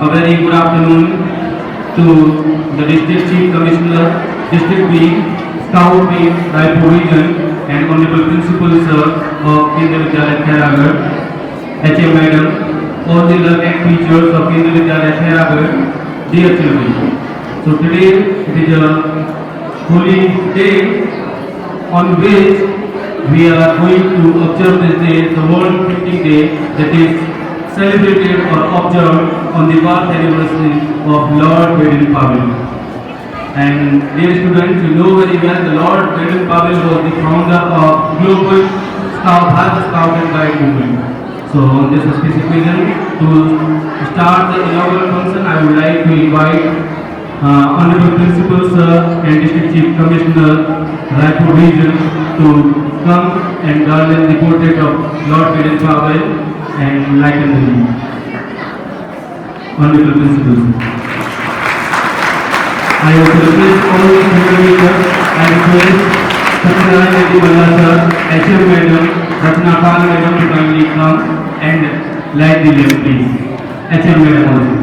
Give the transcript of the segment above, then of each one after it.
A very good afternoon to the District Chief Commissioner, District B, Scout B, Raipur Region, and Honorable Principal Sir of Kendriya Vidyalaya Khairagarh, HM Madam, all the learning teachers of Kendriya Vidyalaya Khairagarh, dear children. So today it is a holy day on which we are going to observe this day, the World Printing Day, that is celebrated or observed on the birth anniversary of Lord Baden-Powell. And dear students, you know very well the Lord Baden-Powell was the founder of Global Bharat Scout and Guide movement. So on this auspicious occasion, to start the inaugural function, I would like to invite Honorable Principal Sir and District Chief Commissioner, Raipur Region, to come and garland the portrait of Lord Baden-Powell and lighten the room. Honorable Principal Sir. I also request all the leaders, I request Satyanarayana Balla Sir, HM Madam, Ratna Pal Madam to kindly come and light the lamp, please. HM Madam also.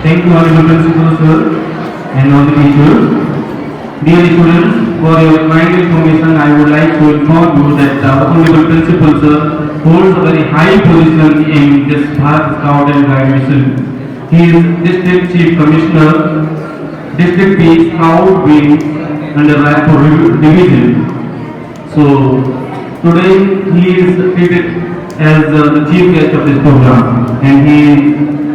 Thank you, Honorable Principal Sir and all the teachers. Dear students, for your kind information, I would like to inform you that the Honorable Principal Sir holds a very high position in this Bharat Scout and Guide mission. He is District Chief Commissioner, District B Scout Wing under Raipur Division. So today he is treated as the chief guest of this program, and he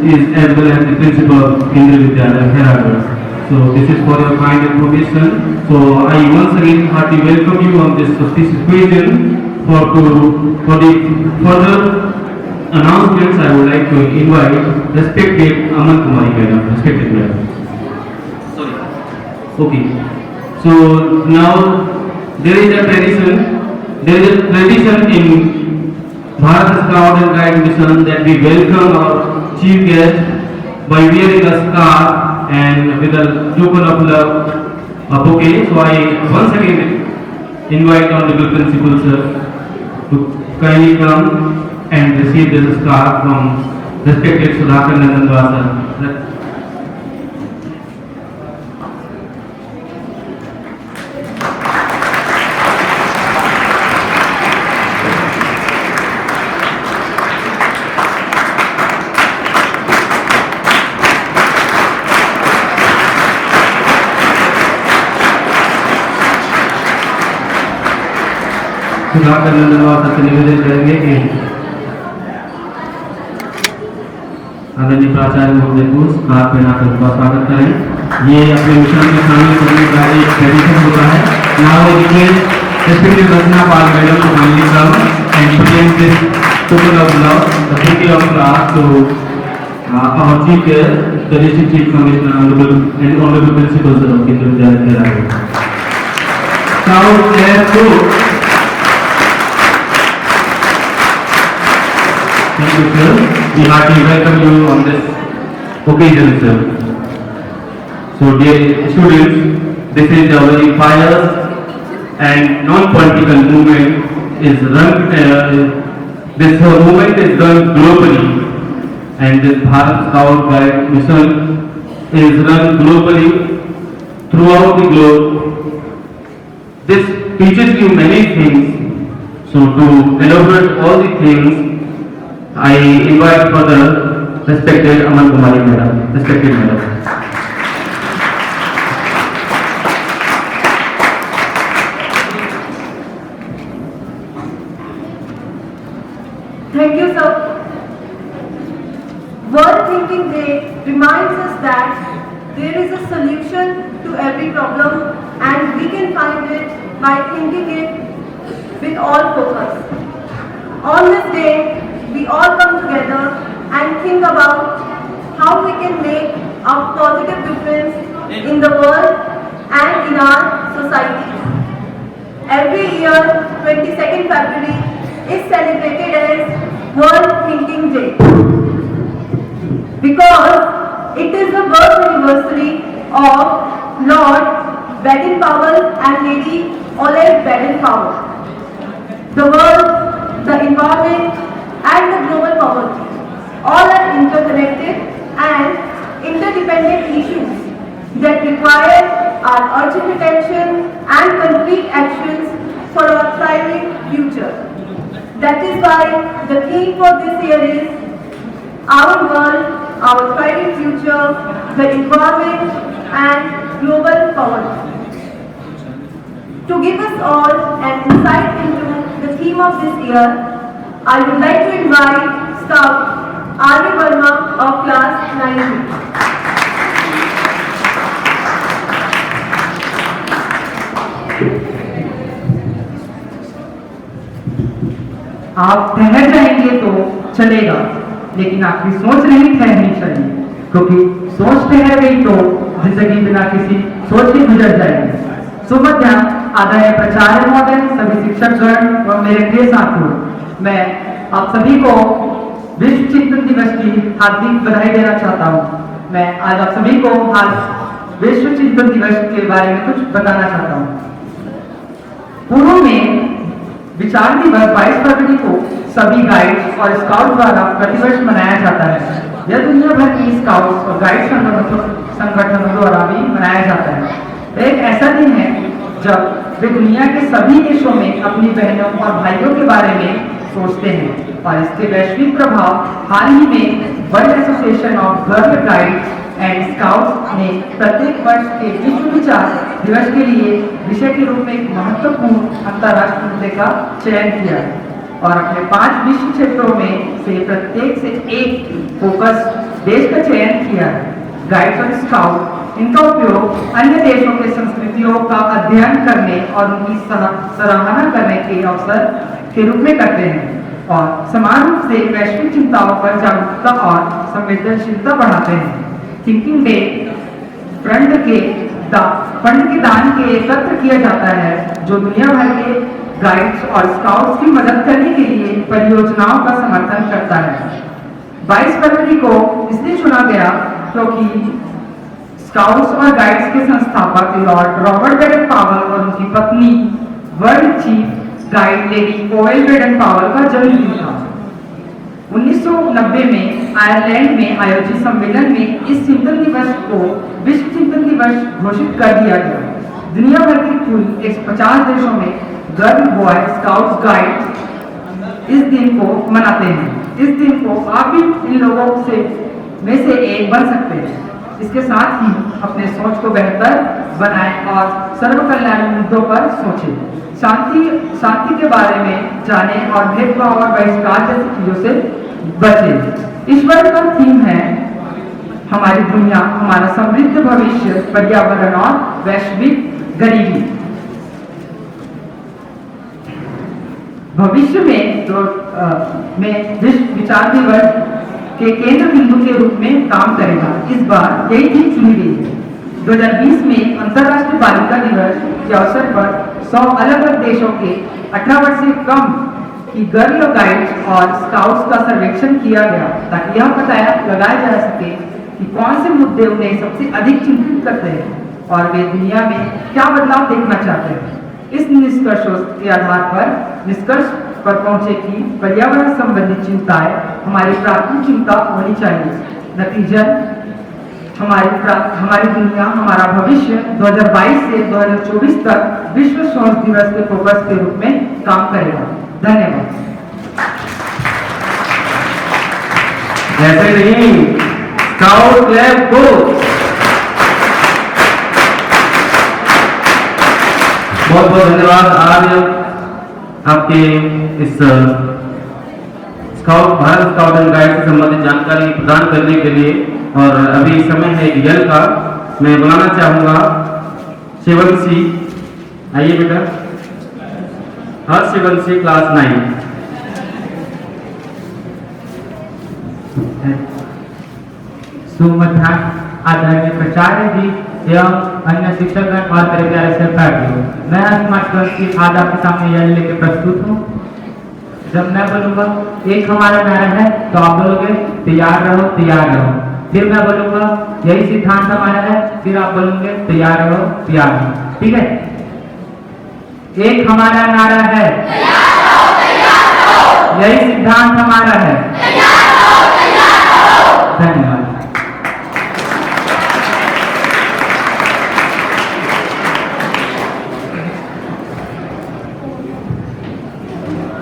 is as well as the principal of Kendriya Vidyalaya Khairagarh. So this is for your kind information. So I once again heartily welcome you on this auspicious occasion. For the further announcements, I would like to invite respected Aman Kumari Madam, respected Madam. Sorry. Okay. So now there is a tradition in Bharat Scout and Guide mission that we welcome our chief guest by wearing a scarf and with a token of love, a bouquet. So I once again invite Honorable Principal Sir to kindly come and receive this scarf from respected Sudhakar Nandan Vasa. Sudhakar नंदन वासा से निवेदन करेंगे कि आदरणीय प्राचार्य महोदय को scarf पहनाकर उनका स्वागत करें। ये अपने मिशन में शामिल करने का एक ट्रेडिशन होता है। Now I request respected Ratna Pal Madam to kindly come and present this token of love, the bouquet of flowers to our chief guest, the District Chief Commissioner and Honorable Principal Sir of Kendriya Vidyalaya Khairagarh. Now let's go. Thank you, sir. We heartily welcome you on this occasion, sir. So, dear students, this is a very pious and non-political movement. This movement is run globally, and this Bharat Scout Guide mission is run globally throughout the globe. This teaches you many things. So, to elaborate all the things, I invite for the respected Aman Kumari Madam. Respected Madam. Thank you, sir. World Thinking Day reminds us that there is a solution to every problem and we can find it by thinking it with all focus. On this day, we all come together and think about how we can make a positive difference in the world and in our society. Every year, 22nd February is celebrated as World Thinking Day because it is the birth anniversary of Lord Baden-Powell and Lady Oleg Baden-Powell. The world, the environment and the global poverty all are interconnected and interdependent issues that require our urgent attention and concrete actions for our thriving future. That is why the theme for this year is Our World, Our Thriving Future, the Environment and Global Poverty. To give us all an insight into the theme of this year, I would like to invite Scout R.V. Verma of Class 9B. आप ठहर जाएंगे तो चलेगा, लेकिन आपकी सोच नहीं ठहरनी चाहिए, क्योंकि सोच ठहर गई तो जिंदगी बिना किसी सोच के गुजर जाएगी। सुबह आदरणीय प्राचार्य महोदय, सभी शिक्षकगण और मेरे प्रिय साथियों, मैं आप सभी को विश्व चिंतन दिवस की हार्दिक बधाई देना चाहता हूँ। मैं आज आप सभी को आज विश्व चिंतन दिवस के बारे में कुछ बताना चाहता हूँ। पूर्व में विचार दिवस 22 फरवरी को सभी गाइड्स और स्काउट द्वारा प्रतिवर्ष मनाया जाता है। यह दुनिया भर की स्काउट्स और गाइड संगठनों द्वारा भी मनाया जाता है। एक ऐसा दिन है जब वे दुनिया के सभी देशों में अपनी बहनों और भाइयों के बारे में सोचते हैं और इसके वैश्विक प्रभाव हाल ही में world association of girl guides and scouts ने प्रत्येक वर्ष के विश्व विचार दिवस के लिए विषय के रूप में एक महत्वपूर्ण अंतर्राष्ट्रीय मुद्दे का चयन किया और अपने 5 विश्व क्षेत्रों में से प्रत्येक से एक फोकस देश का चयन किया है। गाइड्स और स्काउट इनका उपयोग अन्य देशों के संस्कृतियों का अध्ययन करने और उनकी सराहना करने के अवसर के रूप में करते हैं और समान रूप से वैश्विक चिंताओं पर जागरूकता और संवेदनशीलता बढ़ाते हैं। थिंकिंग डे फंड के दान के एकत्र किया जाता है जो दुनिया भर के गाइड्स और स्काउट्स की मदद करने के लिए परियोजनाओं का समर्थन करता है। 22 फरवरी को इसलिए चुना गया क्योंकि स्काउट्स और गाइड्स के संस्थापक लॉर्ड रॉबर्ट बेडन-पावेल और उनकी पत्नी world chief guide lady oval Baden-Pavel का जन्मदिन था। 1990 में आयरलैंड में आयोजित सम्मेलन में इस चिंतन दिवस को विश्व चिंतन दिवस घोषित कर दिया गया। दुनिया भर के कुल 150 देशों में गर्ल बॉय स्काउट्स गाइड्स इस दिन को मनाते हैं। इस दिन को आप भी इन लोगों में से एक बन सकते हैं। इसके साथ ही अपने सोच को बेहतर बनाएं और सर्वकल्याणी मुद्दों पर सोचें। शांति के बारे में जानें और भेदभाव और बहिष्कार जैसी चीजों से बचें। ईश्वर का थीम है हमारी दुनिया, हमारा समृद्ध भविष्य, पर्यावरण और वैश्विक गरीबी। भविष्य में विश्व विचार दिवस के केंद्र बिंदु के रूप में काम करेगा। इस बार यही थीम चुनी गई है। 2020 में अंतर्राष्ट्रीय बालिका दिवस के अवसर पर 100 अलग अलग देशों के 18 वर्ष से कम की गर्ल गाइड्स और स्काउट्स का सर्वेक्षण किया गया ताकि यह पता लगाया जा सके कि कौन से मुद्दे उन्हें सबसे अधिक चिंतित करते हैं और वे दुनिया में क्या बदलाव देखना चाहते हैं। इस निष्कर्षों के आधार पर निष्कर्ष पर पहुंचे कि पर्यावरण संबंधी चिंताएं हमारी प्राथमिक चिंता होनी चाहिए। नतीजा हमारी दुनिया, हमारा भविष्य 2022 से 2024 तक विश्व सोच दिवस के फोकस के रूप में काम करेगा। धन्यवाद। ऐसे नहीं, स्काउट क्लैप गो। बहुत बहुत धन्यवाद आज आपके इस scout Bharat scout and guide से संबंधित जानकारी प्रदान करने के लिए। और अभी समय है यल का। मैं बुलाना चाहूंगा शिवंशी, आइए बेटा। हर शिवंशी क्लास 9। सुमध्यान आदरणीय प्राचार्य जी एवं अन्य शिक्षकगण और मेरे प्यारे सहपाठियों, मैं स्मार्ट क्लास की आज आपके सामने यह लेके प्रस्तुत हूँ। जब मैं बोलूंगा एक हमारा नारा है तो आप बोलोगे तैयार रहो तैयार रहो। फिर मैं बोलूंगा यही सिद्धांत हमारा है, फिर आप बोलोगे तैयार रहो तैयार रहो। ठीक है, एक हमारा नारा है यही सिद्धांत हमारा है। धन्यवाद।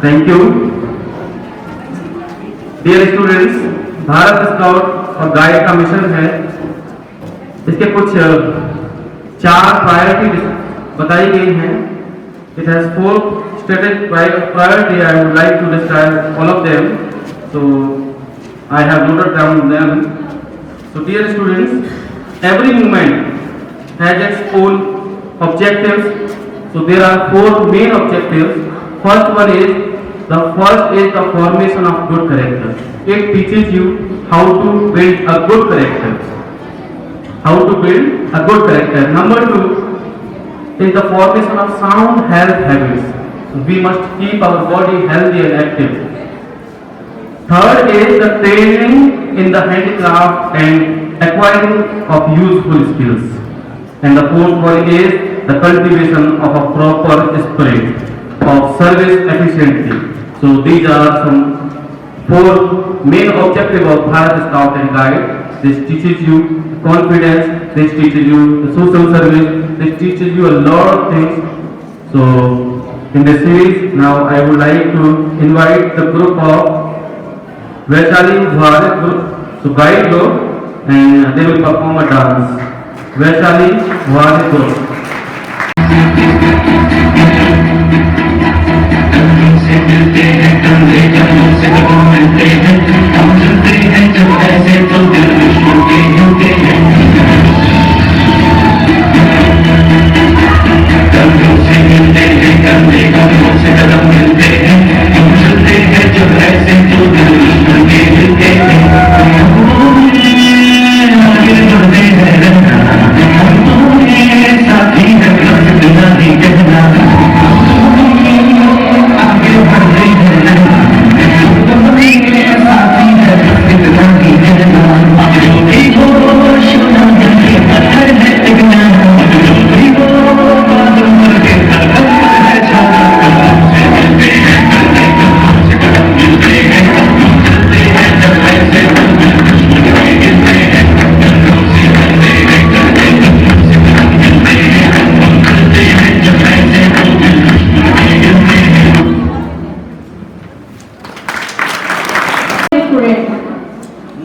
Thank you. Dear students, Bharat scout और गाइड का मिशन है, इसके कुछ 4 प्रायोरिटी बताई गई हैं। It has 4 stated priority. I would like to describe all of them, so I have noted down them. So dear students, every movement has its own objectives. So there are 4 main objectives. First is the formation of good character. It teaches you how to build a good character. How to build a good character. Number 2 is the formation of sound health habits. We must keep our body healthy and active. Third is the training in the handicraft and acquiring of useful skills. And the fourth one is the cultivation of a proper spirit of service efficiently. So these are some 4 main objectives of Bharat Scout and Guide. This teaches you confidence, this teaches you the social service, this teaches you a lot of things. So in this series, now I would like to invite the group of Vaishali Bharat group to guide you, and they will perform a dance. Vaishali Bharat group.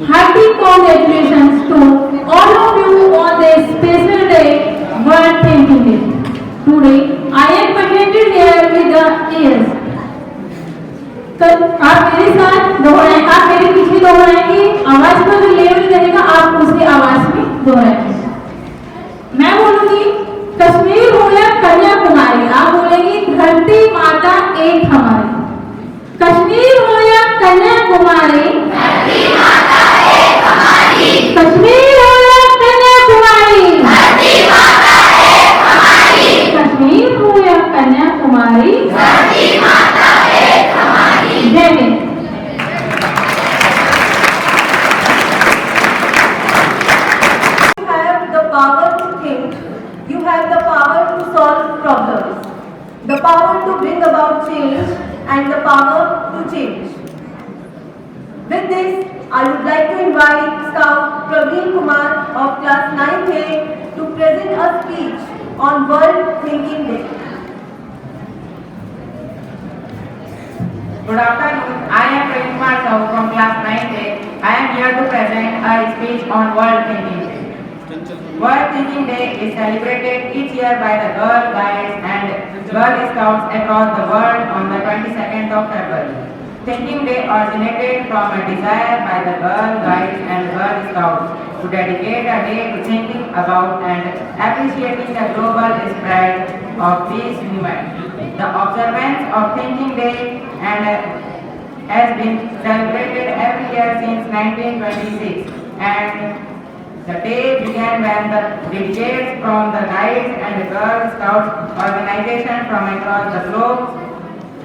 Happy congratulations to all of you on this special day worth thinking it. Today I am presented here with the ears. तो आप मेरे साथ दोहराएं, आप मेरे पीछे दोहराएंगे। आवाज का जो लेवल रहेगा आप उसी आवाज में दोहराएंगे। मैं बोलूंगी कश्मीर हो या कन्याकुमारी, आप बोलेंगे धरती माता एक हमारी। कश्मीर हो या कन्याकुमारी, धरती माता एक हमारी। कश्मीर हो या कन्याकुमारी, धरती माता एक हमारी। कश्मीर हो या कन्याकुमारी, धरती माता एक हमारी। जय Hind. You have the power to think. You have the power to solve problems. The power to bring about change and the power to change. With this, I would like to invite Scout Praveen Kumar of class 9A to present a speech on World Thinking Day. Good afternoon. I am Praveen Kumar Sahu from class 9A. I am here to present a speech on World Thinking Day. World Thinking Day is celebrated each year by the Girl Guides and Girl Scouts across the world on the 22nd of February. Thinking Day originated from a desire by the Girl Guides and Girl Scouts to dedicate a day to thinking about and appreciating the global spread of peace movement. The observance of Thinking Day has been celebrated every year since 1926, and the day began when the delegates from the Guides and Girl Scouts organization from across the globe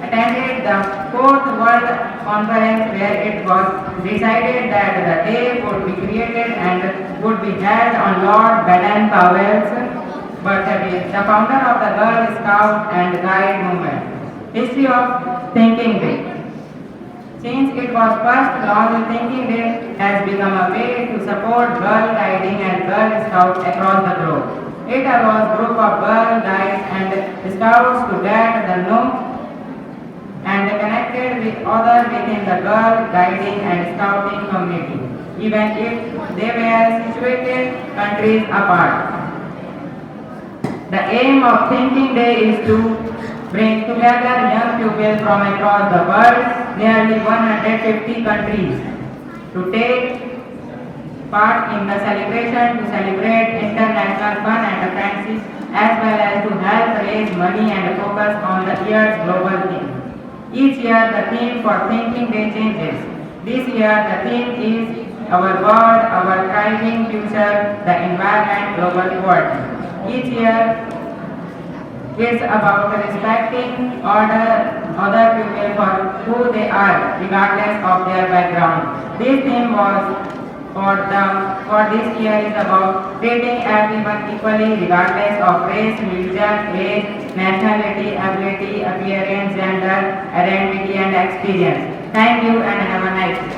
attended the 4th World Conference, where it was decided that the day would be created and would be held on Lord Baden-Powell's birthday, the founder of the Girl Scout and Guide movement. History of Thinking Day. Since it was first launched, Thinking Day has become a way to support girl guiding and Girl Scouts across the globe. It allows group of girl guides and scouts to get the know and connected with others within the girl guiding and scouting community, even if they were situated countries apart. The aim of Thinking Day is to bring together young people from across the world, nearly 150 countries, to take part in the celebration to celebrate international fun and friendship, as well as to help raise money and focus on the year's global theme. Each year the theme for Thinking Day changes. This year the theme is Our World, Our Thriving Future, the Environment, Global World. Each year it's about respecting other people for who they are, regardless of their background. This theme for this year is about treating everyone equally, regardless of race, religion, age, nationality, ability, appearance, gender, identity, and experience. Thank you and have a nice day.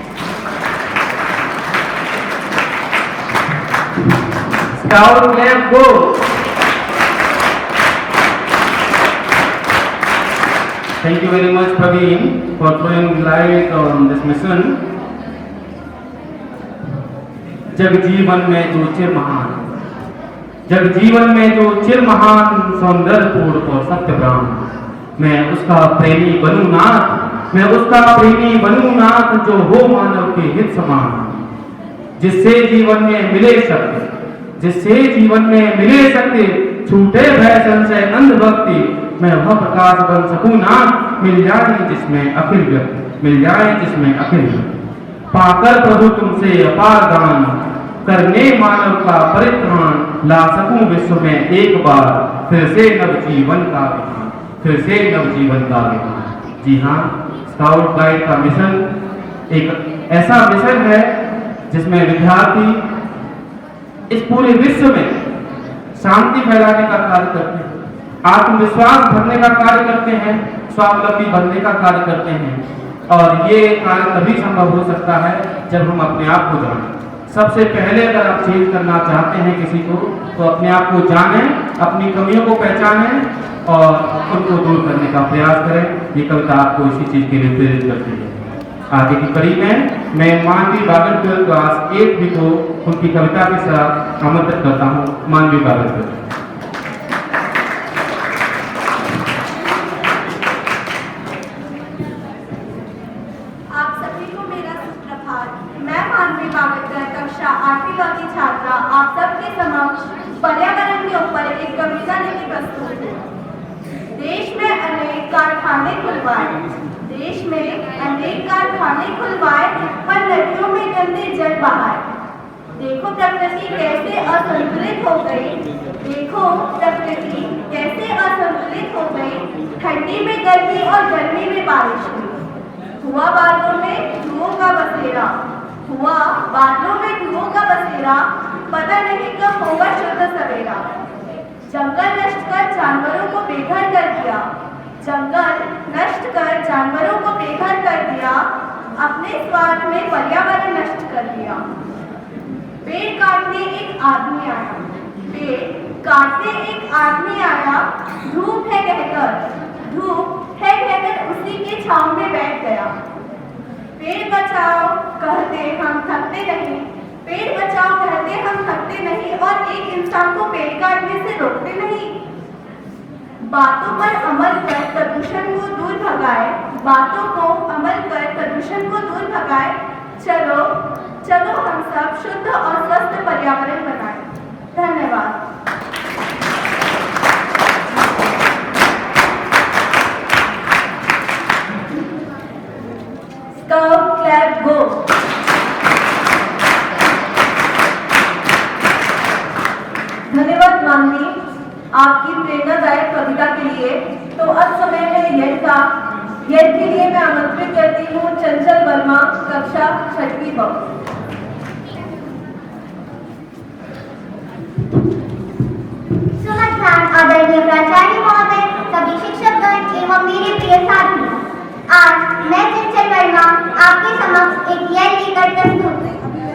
Scout Lab Go! Thank you very much, Praveen, for throwing light on this mission. Jagjivan में जो चिर महान, जगजीवन में जो चिर महान, सौंदर्यपूर्ण और सत्य ब्राह्मण, मैं उसका प्रेमी बनूं नाथ, मैं उसका प्रेमी बनूं नाथ, जो हो मानव के हित समान, जिससे जीवन में मिले सत्य, जिससे जीवन में मिले सत्य, छूटे भय संशय अंध भक्ति, मैं वह प्रकाश बन सकूं नाथ, मिल जाए जिसमें अखिल व्यक्ति, मिल जाए जिसमें अखिल व्यक्ति, पाकर प्रभु तुमसे अपार दान, करने मानव का परित्राण, ला सकूं विश्व में एक बार फिर से नवजीवन का विधान, फिर से नवजीवन का विधान। जी हाँ, स्काउट गाइड का मिशन एक ऐसा मिशन है जिसमें विद्यार्थी इस पूरे विश्व में शांति फैलाने का कार्य करते हैं, आत्मविश्वास भरने का कार्य करते हैं, स्वावलंबी बनने का कार्य करते हैं। और ये कार्य तभी संभव हो सकता है जब हम अपने आप को जानें। सबसे पहले अगर आप चेंज करना चाहते हैं किसी को, तो अपने आप को जानें, अपनी कमियों को पहचानें और उनको दूर करने का प्रयास करें। ये कविता आपको इसी चीज के लिए प्रेरित करती है। आगे की कड़ी में मैं मानवी बागलपुर क्लास 8 को उनकी कविता के साथ आमंत्रित करता हूँ। मानवी बागलपुर। कक्षा 8वीं की छात्रा आप सबके समक्ष पर्यावरण के ऊपर एक कविता लेकर प्रस्तुत है। देश में अनेक कारखाने खुलवाए, देश में अनेक कारखाने खुलवाए, पर नदियों में गंदे जल बहाए। देखो प्रकृति कैसे असंतुलित हो गई, देखो प्रकृति कैसे असंतुलित हो गई। ठंडी में गर्मी और गर्मी में बारिश हुई, हुआ बादलों में धुओं का बसेरा, हुआ बादलों में धुओं का बसेरा, पता नहीं कब होगा शुद्ध सवेरा। जंगल नष्ट कर जानवरों को बेघर कर दिया, जंगल नष्ट कर जानवरों को बेघर कर दिया, अपने स्वार्थ में पर्यावरण नष्ट कर दिया। पेड़ काटने एक आदमी आया, पेड़ काटने एक आदमी आया, धूप है कहकर, धूप है कहकर उसी के छांव में बैठ गया। पेड़ बचाओ कहते हम थकते नहीं, पेड़ बचाओ कहते हम थकते नहीं और एक इंसान को पेड़ काटने से रोकते नहीं। बातों पर अमल कर प्रदूषण को दूर भगाए, बातों को अमल कर प्रदूषण को दूर भगाए। चलो चलो हम सब शुद्ध और स्वस्थ पर्यावरण बनाएं। धन्यवाद। Scout clap go। धन्यवाद माननी आपकी प्रेरणादायक कविता के लिए। तो अब समय है यह का। यह के लिए मैं आमंत्रित करती हूँ चंचल वर्मा, कक्षा 6वीं ब। सुमध्यान आदरणीय प्राचार्य महोदय, सभी शिक्षकगण एवं मेरे प्रिय साथी, आज मैं चंचल वर्मा आपके समक्ष एक यह लेकर प्रस्तुत।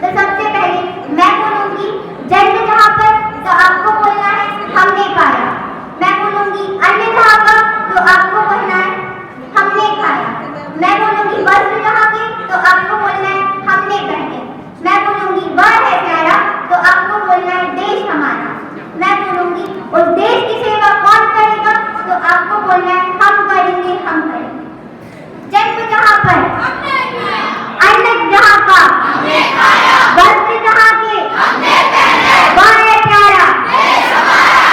तो सबसे पहले मैं बोलूंगी जन्म जहाँ पर तो आपको बोलना है हमने पाया। मैं बोलूंगी अन्य जहाँ पर तो आपको बोलना है हमने खाया। मैं बोलूंगी वस्त्र जहाँ के तो आपको बोलना है हमने पहने। मैं बोलूंगी वह है प्यारा तो आपको बोलना है देश हमारा। मैं बोलूंगी उस देश की सेवा कौन करेगा तो आपको बोलना है हम करेंगे, हम करेंगे। जन्म जहाँ पर अन्न जहाँ का वस्त्र जहाँ के वह है प्यारा,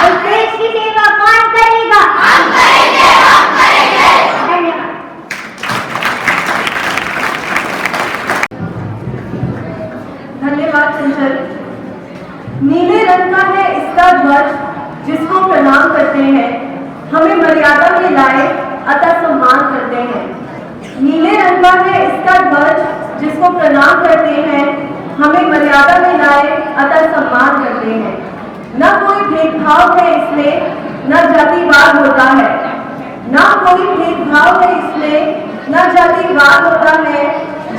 उस देश की सेवा कौन करेगा? धन्यवाद। धन्यवाद चंचल। नीले रंग का है इसका ध्वज जिसको प्रणाम करते हैं, हमें मर्यादा में लाए अतः सम्मान करते हैं। नीले रंग का है इसका ध्वज जिसको प्रणाम करते हैं, हमें मर्यादा में लाए अतः सम्मान करते हैं। न कोई भेदभाव है इसमें, न जातिवाद होता है। न कोई भेदभाव है इसमें, न जातिवाद होता है।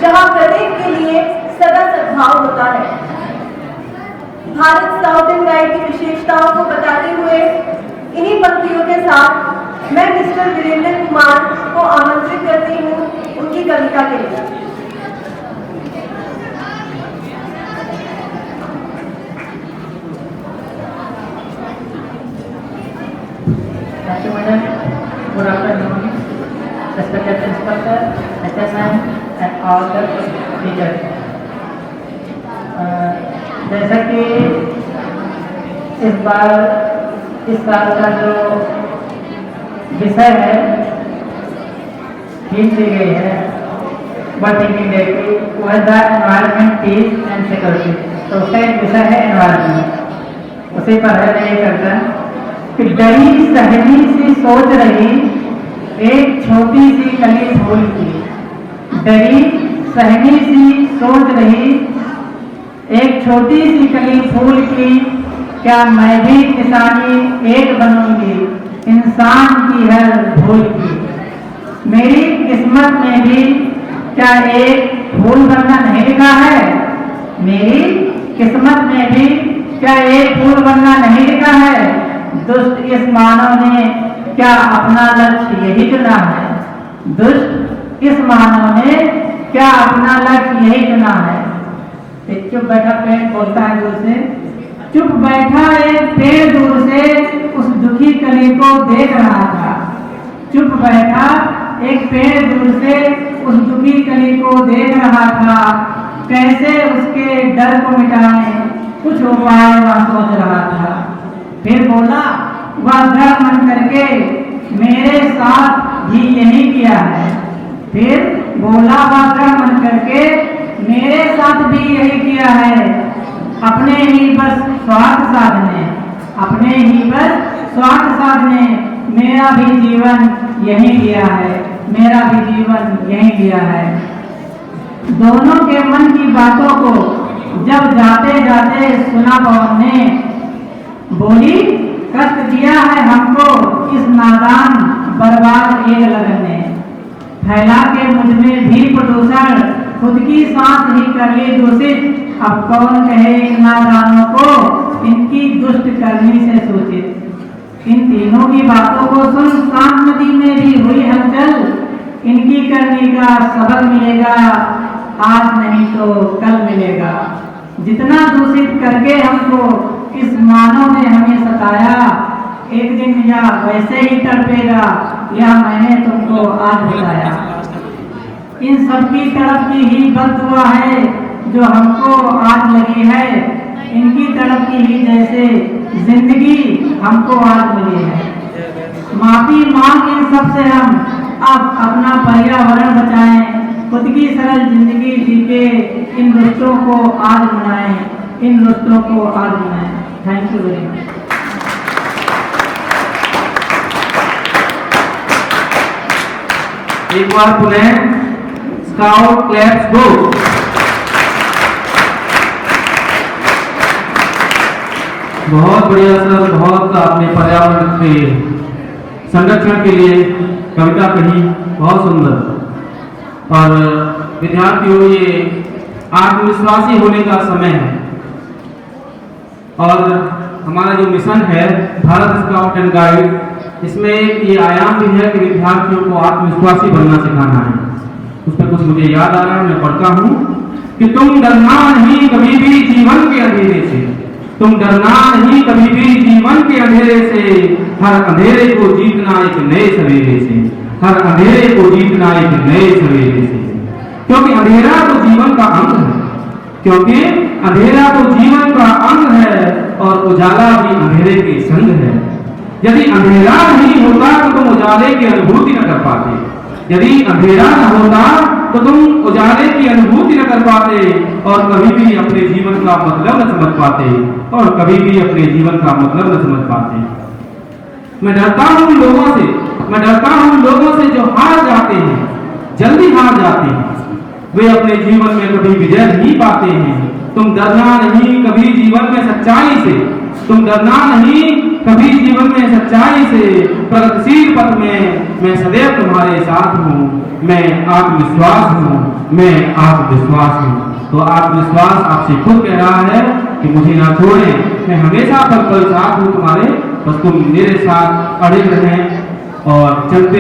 जहाँ प्रत्येक के लिए सदा सद्भाव होता है। भारत स्काउट एंड गाइड की विशेषताओं को बताते हुए इन्हीं पंक्तियों के साथ मैं मिस्टर वीरेंद्र कुमार को आमंत्रित करती हूँ उनकी कविता के लिए। Good afternoon, respected instructor, HSM, and all the teachers. जैसा कि इस बार इस साल का जो विषय है थीम दी गई है वर्ल्ड थिंकिंग डे की, वो है the environment, peace and security. तो उसका एक विषय है एनवायरनमेंट। उसी पर है मैं ये करता कि डरी सहमी सी सोच रही एक छोटी सी कली फूल की। डरी सहमी सी सोच रही एक छोटी सी कली फूल की, क्या मैं भी किसानी एक बनूंगी इंसान की हर भूल की। मेरी किस्मत में भी क्या एक फूल बनना नहीं लिखा है? मेरी किस्मत में भी क्या एक फूल बनना नहीं लिखा है? दुष्ट इस मानव ने क्या अपना लक्ष्य यही चुना है? दुष्ट इस मानव ने क्या अपना लक्ष्य यही चुना है? एक चुप बैठा पेड़ बोलता है दूर से, चुप बैठा एक पेड़ दूर से उस दुखी कली को देख रहा था। चुप बैठा एक पेड़ दूर से उस दुखी कली को देख रहा था। कैसे उसके डर को मिटाए कुछ उपाय वह सोच रहा था। फिर बोला वह दृढ़ मन करके मेरे साथ भी यही किया है। फिर बोला वह दृढ़ मन करके मेरे साथ भी यही किया है। अपने ही बस स्वार्थ साधने, अपने ही बस स्वार्थ साधने मेरा भी जीवन यही किया है, मेरा भी जीवन यही किया है। दोनों के मन की बातों को जब जाते जाते सुना पवन ने, बोली कष्ट दिया है हमको इस नादान बर्बाद एक लगन ने। फैला के मुझ में भी प्रदूषण खुद की सांस ही कर ली दूषित। अब कौन कहे इन नादानों को इनकी दुष्ट करनी से सूचित। इन तीनों की बातों को सुन शांत नदी में भी हुई हलचल। इनकी करनी का सबक मिलेगा आज नहीं तो कल मिलेगा। जितना दूषित करके हमको इस मानव ने हमें सताया, एक दिन या वैसे ही तड़पेगा, यह मैंने तुमको आज बताया। इन सबकी तरफ की ही बददुआ है जो हमको आज लगी है, इनकी तरफ की ही जैसे जिंदगी हमको आज मिली है। माफी मांग इन सब से हम अब अपना पर्यावरण बचाएं, खुद की सरल जिंदगी जी के इन दोस्तों को आज मनाएं, इन दोस्तों को आज मनाएं। Thank you very much. एक बार पुनः स्काउट क्लैप्स गो। बहुत बढ़िया सर, बहुत आपने पर्यावरण के संरक्षण के लिए कविता कही, बहुत सुंदर। और विद्यार्थियों, ये आत्मविश्वासी होने का समय है और हमारा जो मिशन है भारत स्काउट एंड गाइड, इसमें एक ये आयाम भी है कि विद्यार्थियों को आत्मविश्वासी बनना सिखाना है। उस पर कुछ मुझे याद आ रहा है, मैं पढ़ता हूँ कि तुम डरना नहीं कभी भी जीवन के अंधेरे से, तुम डरना नहीं कभी भी जीवन के अंधेरे से, हर अंधेरे को जीतना एक नए सवेरे से, हर अंधेरे को जीतना एक नए सवेरे से। क्योंकि अंधेरा तो जीवन का अंग है, क्योंकि अंधेरा तो जीवन का अंग है और उजाला भी अंधेरे के संग है। यदि अंधेरा नहीं होता तो तुम उजाले की अनुभूति न कर पाते, यदि अंधेरा न होता तो तुम उजाले की अनुभूति न कर पाते और कभी भी अपने जीवन का मतलब न समझ पाते, और कभी भी अपने जीवन का मतलब न समझ पाते। मैं डरता हूं लोगों से, मैं डरता हूं लोगों से जो हार जाते हैं, जल्दी हार जाते हैं, वे अपने जीवन में कभी विजय नहीं पाते हैं। तुम डरना नहीं कभी जीवन में सच्चाई से, तुम डरना नहीं कभी जीवन में सच्चाई से, प्रगतिशील पथ में मैं सदैव तुम्हारे साथ हूँ, मैं आत्मविश्वास हूँ, मैं आत्मविश्वास हूँ। तो आत्मविश्वास आपसे खुद कह रहा है कि मुझे ना छोड़ें, मैं हमेशा पल पल साथ हूँ तुम्हारे, बस तुम मेरे साथ अड़े रहें और चलते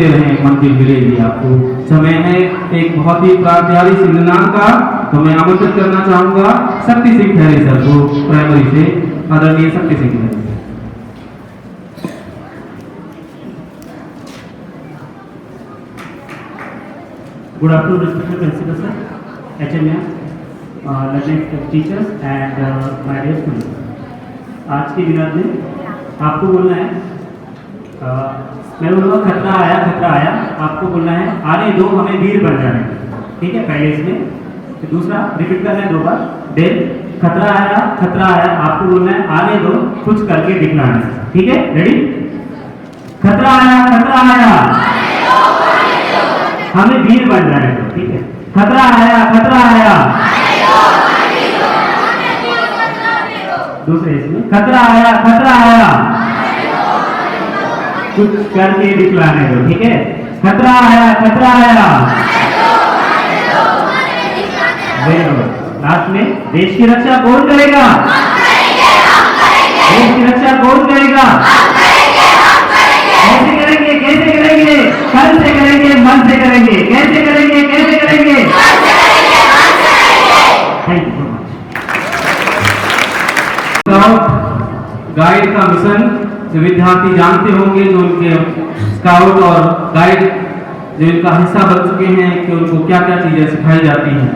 रहें, मंजिल मिलेगी आपको। समय है एक बहुत ही प्यारी सिंधनान का, तो मैं आमंत्रित करना चाहूंगा शक्ति सिंह खैरे सर को, प्राइमरी से, आदरणीय Shakti Singh Khaire. Good afternoon, respected principal sir, HMM, learning teachers and my dear students. आज के दिनों में आपको बोलना है, मैं बोलूँगा खतरा आया, आपको बोलना है आने दो हमें वीर बन जाने। ठीक है, पहले इसमें तो दूसरा रिपीट करना है 2 बार। देन खतरा आया, आपको बोलना है आने दो कुछ करके दिखलाना है। ठीक है, रेडी? खतरा आया हमें वीर बन जाने दो। ठीक है, खतरा आया दूसरे इसमें खतरा आया कुछ करके दिखलाने दो। ठीक है, खतरा आया लास्ट में देश की रक्षा कौन करेगा? देश की रक्षा कौन करेगा? कैसे करेंगे? कल से करेंगे, मन से करेंगे। कैसे करेंगे? Thank you so much. Guide का मिशन जो विद्यार्थी जानते होंगे, जो उनके स्काउट और गाइड जो इनका हिस्सा बन चुके हैं, कि उनको क्या क्या चीजें सिखाई जाती हैं।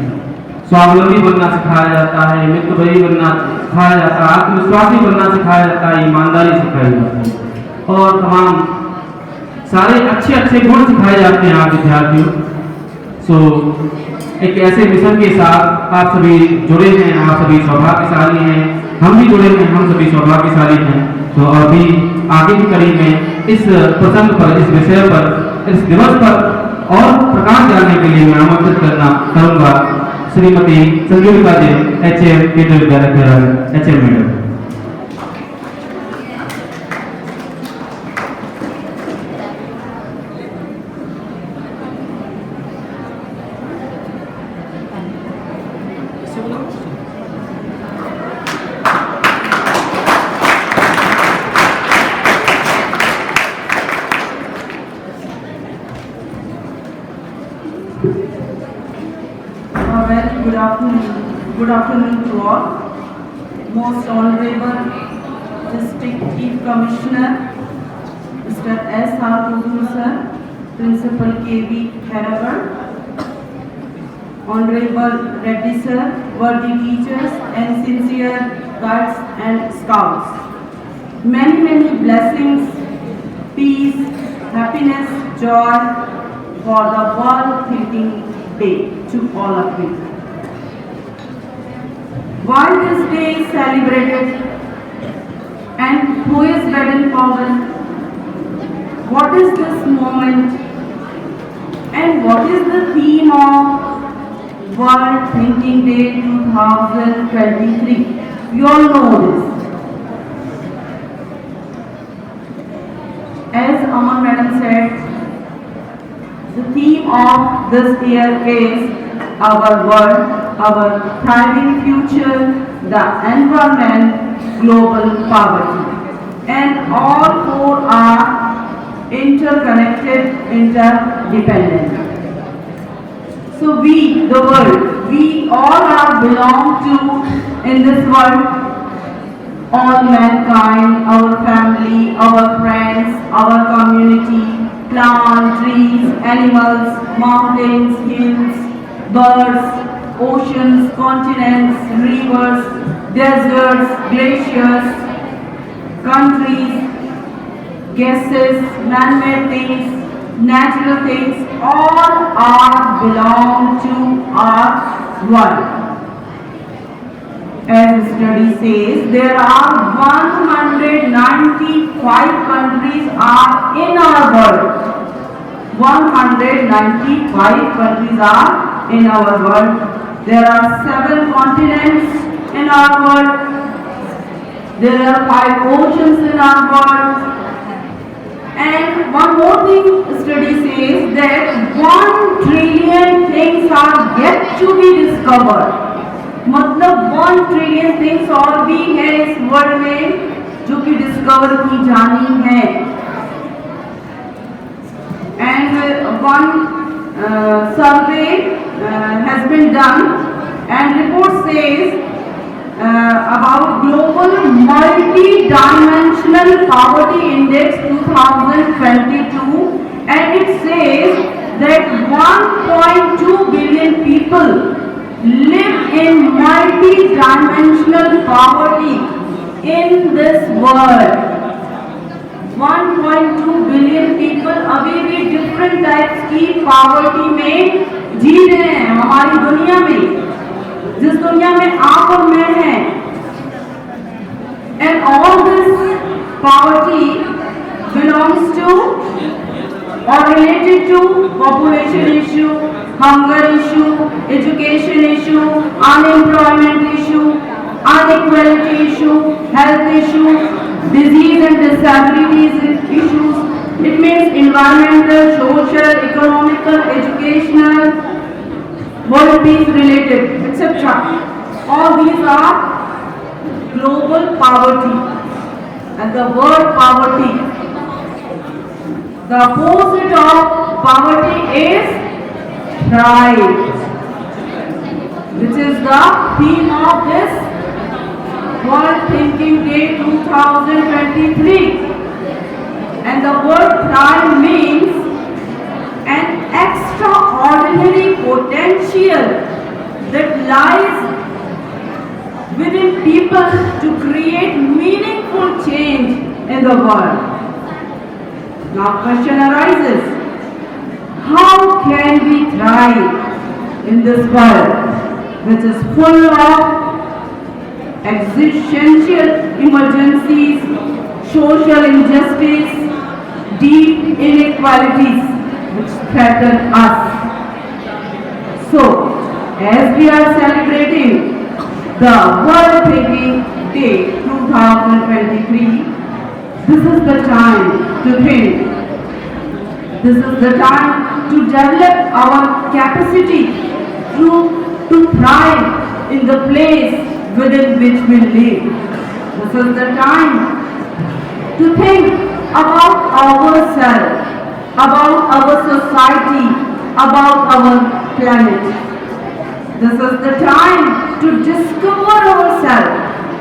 स्वावलंबी बनना सिखाया जाता है, मित्रवरी बनना सिखाया जाता है, आत्मविश्वासी बनना सिखाया जाता है, ईमानदारी सिखाई जाती है और तमाम सारे अच्छे गुण सिखाए जाते हैं आप विद्यार्थियों। एक ऐसे मिशन के साथ आप सभी जुड़े हैं, आप सभी सौभाग्यशाली हैं, हम भी जुड़े हैं, हम सभी सौभाग्यशाली हैं। तो अभी आगे की कड़ी में इस प्रसंग पर, इस विषय पर, इस दिवस पर और प्रकाश डालने के लिए मैं आमंत्रित करूंगा श्रीमती संगीता जी, HM केंद्रीय विद्यालय HM madam. Good afternoon to all. Most Honorable District Chief Commissioner, Mr. S. R. Kudur sir, Principal K.V. Heragar, Honorable Reddy sir, worthy teachers and sincere guides and scouts. Many blessings, peace, happiness, joy for the World Thinking Day to all of you. Why this day is celebrated and who is Baden-Powell? What is this moment and what is the theme of World Thinking Day 2023? You all know this. As Aman Madam said, the theme of this year is our world, our thriving future, the environment, global poverty. And all four are interconnected, interdependent. So we, the world, we all are belong to in this world, all mankind, our family, our friends, our community, plants, trees, animals, mountains, hills, birds, oceans, continents, rivers, deserts, glaciers, countries, gases, man-made things, natural things, all are belong to our world. As the study says, there are 195 countries are in our world. 195 countries are in our world. There are 7 continents in our world. There are 5 oceans in our world. And one more thing, the study says that 1 trillion things are yet to be discovered. मतलब 1 trillion things और भी है इस world में जो कि discover की जानी है. And one survey has been done and report says about global multi-dimensional poverty index 2022, and it says that 1.2 billion people live in multi-dimensional poverty in this world. 1.2 billion people अभी भी different types की poverty में जी रहे हैं हमारी दुनिया में, जिस दुनिया में आप और मैं हैं. And all this poverty belongs to or related to population issue, hunger issue, education issue, unemployment issue, inequality issue, health issue, disease and disabilities issues. It means environmental, social, economical, educational, world peace related, etc. All these are global poverty. And the word poverty, the opposite of poverty is thrive, which is the theme of this World Thinking Day 2023. And the word thrive means an extraordinary potential that lies within people to create meaningful change in the world. Now question arises, how can we thrive in this world which is full of existential emergencies, social injustice, deep inequalities which threaten us? So, as we are celebrating the World Thinking Day 2023, this is the time to think. This is the time to develop our capacity to thrive in the place within which we live. This is the time to think about ourselves, about our society, about our planet. This is the time to discover ourselves.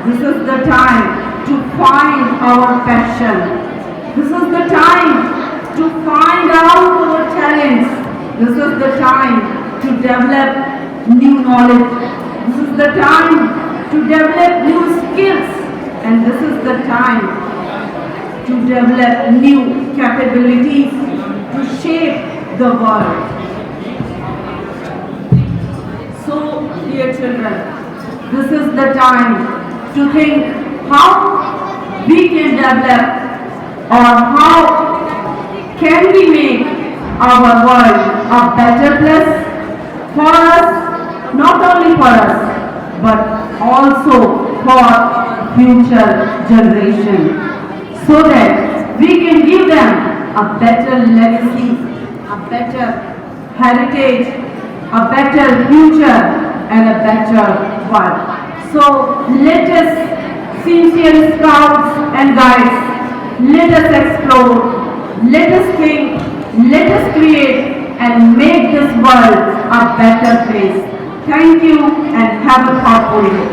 This is the time to find our passion. This is the time to find out our talents. This is the time to develop new knowledge. This is the time to develop new skills. And this is the time to develop new capabilities to shape the world. So, dear children, this is the time to think how we can develop or how can we make our world a better place for us, not only for us, but also for future generation, so that we can give them a better legacy, a better heritage, a better future and a better world. So let us, sincere scouts and guides, let us explore, let us think, let us create and make this world a better place. Thank you and have a thoughtful day.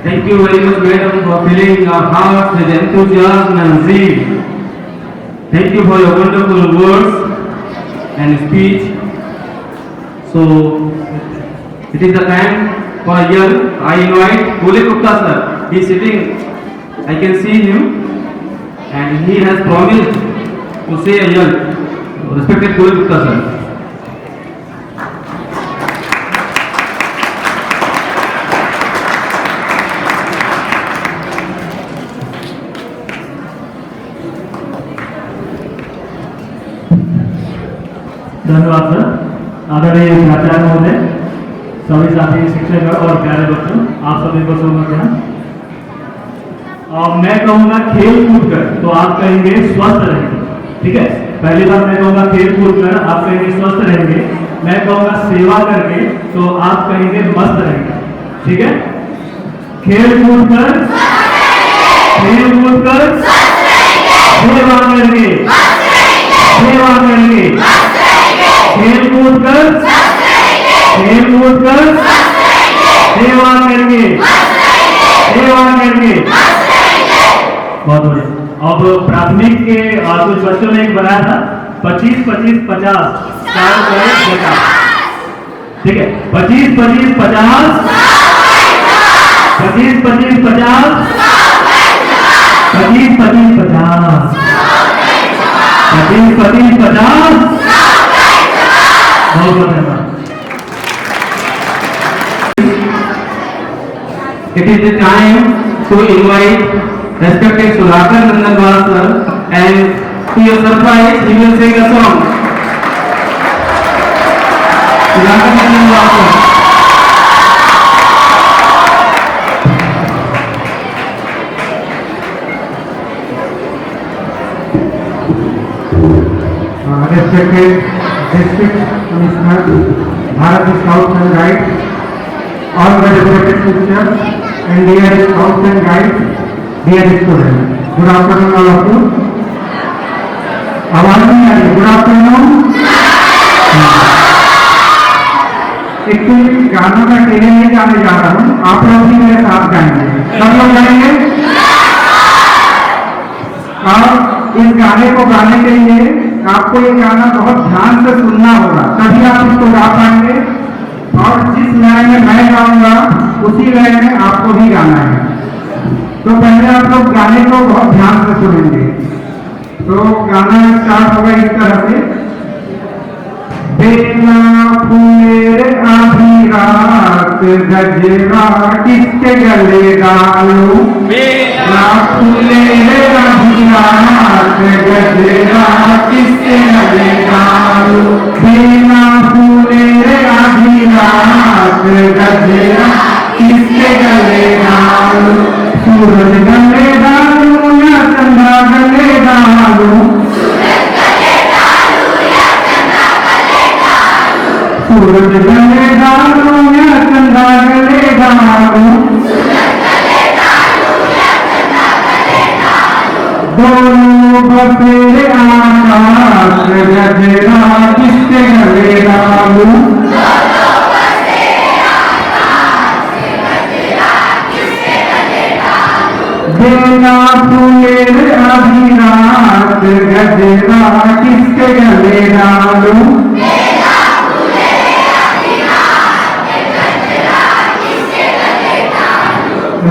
Thank you very much, madam, for filling our hearts with enthusiasm and zeal. Thank you for your wonderful words and speech. So, it is the time for a yell. I invite Gole Gupta sir. He is sitting, I can see him, and he has promised to say a yell. Respected Gole Gupta sir. धन्यवाद sir. आदरणीय प्राचार्य महोदय, सभी साथी शिक्षक और प्यारे बच्चों, आप सभी को शुभ मैं कहूँगा खेल कूद कर, तो आप कहेंगे स्वस्थ रहेंगे। ठीक है, पहली बार मैं कहूँगा खेल कूद कर, आप कहेंगे स्वस्थ रहेंगे। मैं कहूँगा सेवा करके, तो आप कहेंगे मस्त रहेंगे। ठीक है, खेल कूद कर, खेल कूद कर, सेवा करेंगे, सेवा करेंगे, खेल कूद कर, खेल कूद कर, सेवा करेंगे, सेवा करेंगे। बहुत बढ़िया। अब प्राथमिक के कुछ बच्चों ने एक बनाया था 25-25-50 ठीक है, 25-25-50 25-25-50 25-25-50 25-25-50। बहुत बहुत धन्यवाद। It is the time to invite respected Sudhakar Nandanwala sir, and to your surprise, he will sing a song. Sudhakar Nandanwala sir. Respected District Commissioner, Bharat Scouts and Guides, all the respected teachers and dear Scouts and Guides, dear students, good afternoon all of you. आवाज नहीं आ रही? Good afternoon. Actually गानों का training नहीं गाने जा रहा हूँ, आप लोग भी मेरे साथ गाएंगे। सब लोग गाएंगे। और इस गाने को गाने के लिए आपको ये गाना बहुत ध्यान से सुनना होगा, तभी आप इसको गा पाएंगे। और जिस लय में मैं गाऊंगा उसी लय में आपको भी गाना है। तो पहले आप लोग गाने को बहुत ध्यान से सुनेंगे। तो गाना स्टार्ट होगा इस तरह से। बेला फूले आधी रात गजरा किसके गले डालूं, बेला फूले आधी रात गजरा किसके गले डालूं, बेला फूले आधी रात गजरा किसके गले डालूं, सूरज गले डालूं या चंद्रा गले डालूं, सूरज गले डालूं या चंद्रा गले डालूं, दोनों बसेरे बेला फूले आधी रात गजरा किसके गले डालूं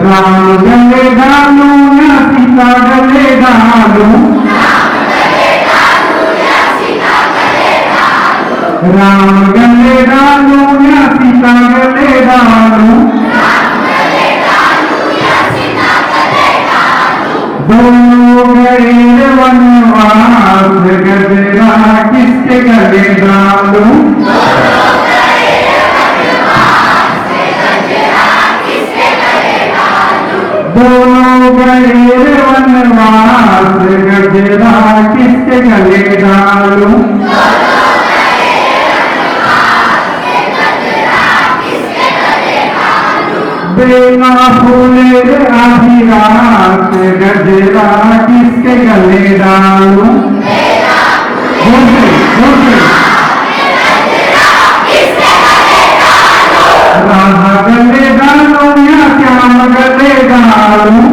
राम गले डालूं या सीता गले डालूं राम गले डालूं या सीता गले डालूं दोनों गए वनवास गजरा किसके गले डालूं दोनों गए वनवास गजरा किसके गले डालूं बेला फूले आधी रात गजरा किसके गले डालूं राधा गले डालूं या श्याम गले डालूं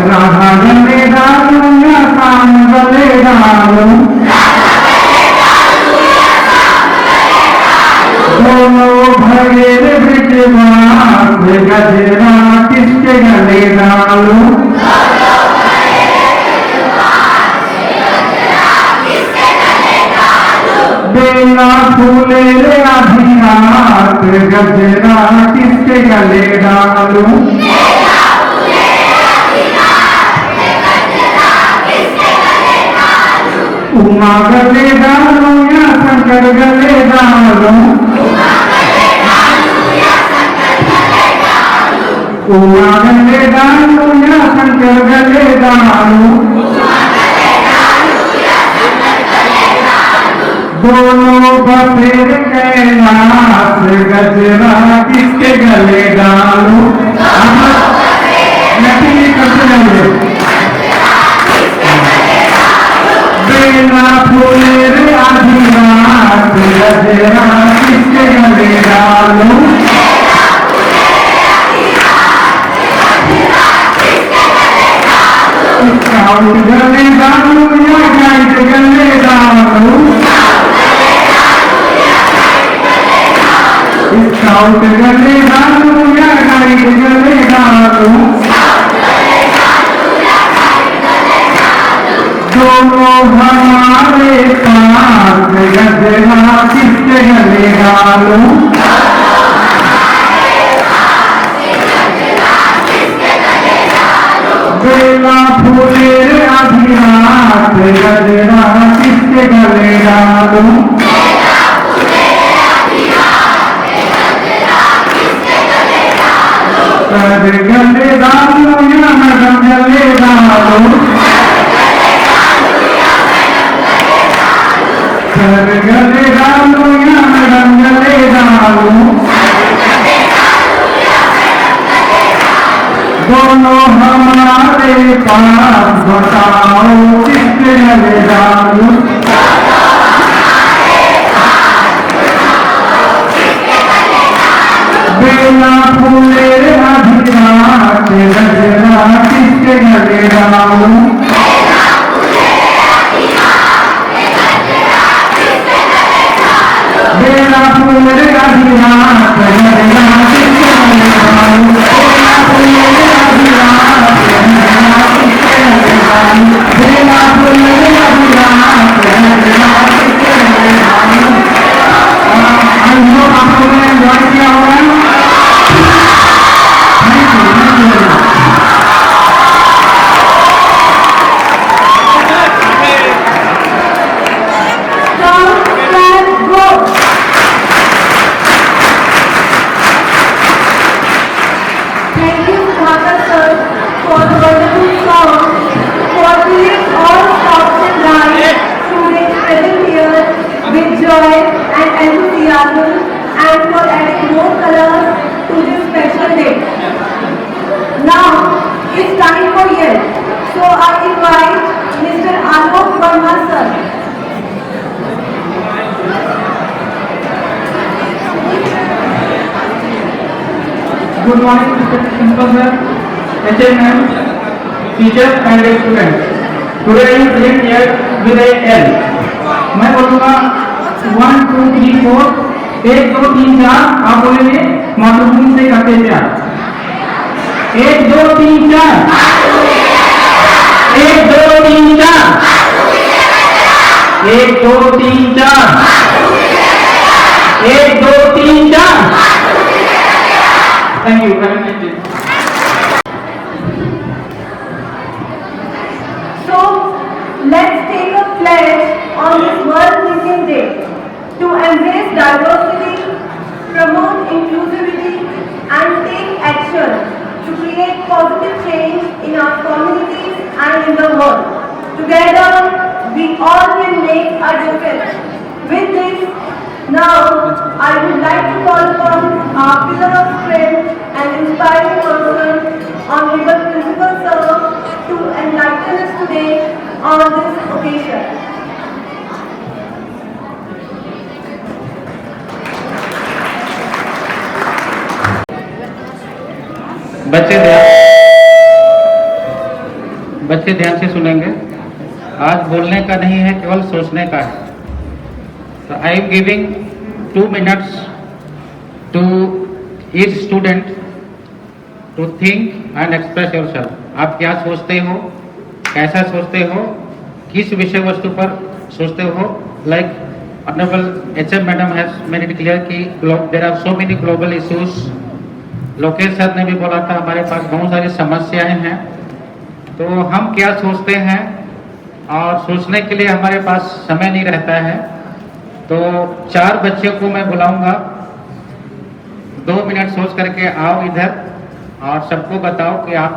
राधा गले डालूं या श्याम गले डालूं दोनों भगे ब्रिजवास गजरा किसके गले डालूं बेला फूले आधी रात गजरा किसके गले डालूं उमा गले डालूं या शंकर गले डालूं उमा गले डालूं या शंकर गले डालूं दोनों बसेर कैलाश गजरा किसके गले डालूं बेला फूले आधी रात गजरा किसके गले डालूं स्काउट गले डालूं या गाइड गले डालूं स्काउट गले डालूं या गाइड गले डालूं दोनों हमारे पास गजरा किसके गले डालूं बेला फूले आधी रात गजरा किसके गले डालूं सर गले डालूं या मैडम गले डालूं सर गले डालूं या मैडम गले डालूं दोनों हमारे पास बताओ किसके गले डालूं बेला फूले आधी रात गजरा किसके गले डालूं बेला फूले आधी रात गजरा किसके गले डालूं बेला फूले आधी रात गजरा किसके गले डालूं बेला फूले आधी रात गजरा किसके गले डालूं आई होप आप लोगों ने एंजॉय किया होगा Good morning, respected principal sir, HM, teachers and students. Today I am present here with a L. मैं बोलूँगा 1 2 3 4 1 2 3 4 आप बोलेंगे मातृभूमि से करते प्यार 1 2 3 4 1 2 3 4 1 2 3 4 1 2 3 4 Thank you very much. So, let's take a pledge on this World Thinking Day to embrace diversity, promote inclusivity, and take action to create positive change in our communities and in the world. Together, we all can make a difference. With this, now I would like to call upon our pillar of strength and inspiring person, Honorable Principal Sir, to enlighten us today on this occasion. बच्चे ध्यान से सुनेंगे। आज बोलने का नहीं है, केवल सोचने का है। So I am giving 2 minutes to each student to think and express yourself. आप क्या सोचते हो, कैसा सोचते हो, किस विषय वस्तु पर सोचते हो? Like Honorable HM Madam has made it clear कि there are so many global issues. Lokesh sir ने भी बोला था हमारे पास बहुत सारी समस्याएं हैं, तो हम क्या सोचते हैं और सोचने के लिए हमारे पास समय नहीं रहता है। तो 4 बच्चों को मैं बुलाऊंगा, 2 मिनट सोच करके आओ इधर और सबको बताओ कि आप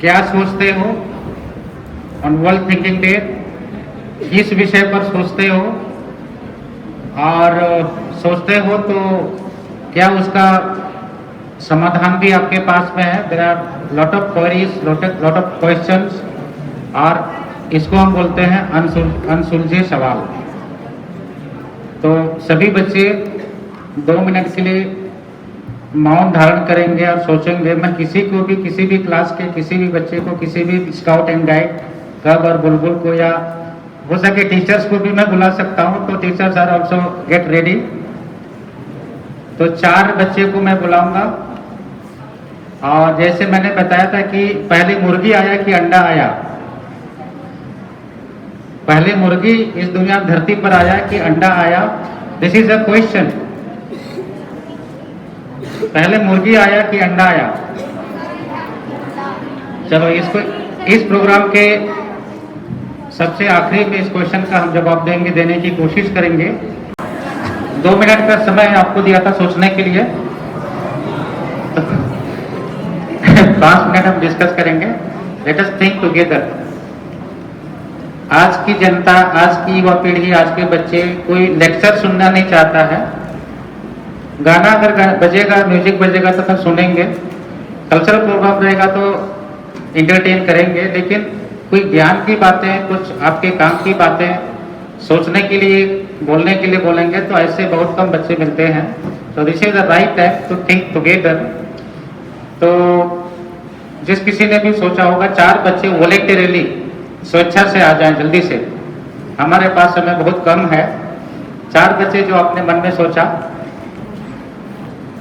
क्या सोचते हो ऑन वर्ल्ड थिंकिंग डे, किस विषय पर सोचते हो, और सोचते हो तो क्या उसका समाधान भी आपके पास में है। There are lot of queries, lot of questions, और इसको हम बोलते हैं अनसुलझे सवाल। तो सभी बच्चे 2 मिनट के लिए मौन धारण करेंगे और सोचेंगे। मैं किसी को भी, किसी भी क्लास के किसी भी बच्चे को, किसी भी स्काउट एंड गाइड कब और बुलबुल को, या हो सके टीचर्स को भी मैं बुला सकता हूं, तो teachers are also get ready. तो 4 बच्चे को मैं बुलाऊंगा, और जैसे मैंने बताया था कि पहले मुर्गी आया कि अंडा आया, पहले मुर्गी इस दुनिया धरती पर आया कि अंडा आया? This is a question. पहले मुर्गी आया कि अंडा आया? चलो इसको, इस प्रोग्राम के सबसे आखिरी में इस क्वेश्चन का हम जवाब देने की कोशिश करेंगे। 2 मिनट का समय आपको दिया था सोचने के लिए, 5 मिनट हम डिस्कस करेंगे। Let us think together. आज की जनता, आज की युवा पीढ़ी, आज के बच्चे कोई लेक्चर सुनना नहीं चाहता है। गाना अगर बजेगा, म्यूजिक बजेगा तो सब सुनेंगे, कल्चरल प्रोग्राम रहेगा तो इंटरटेन करेंगे, लेकिन कोई ज्ञान की बातें, कुछ आपके काम की बातें सोचने के लिए, बोलने के लिए बोलेंगे तो ऐसे बहुत कम बच्चे मिलते हैं। तो this is the right time to think together. तो जिस किसी ने भी सोचा होगा, 4 बच्चे वॉलंटरीली स्वेच्छा से आ जाएं जल्दी से, हमारे पास समय बहुत कम है। 4 बच्चे जो आपने मन में सोचा,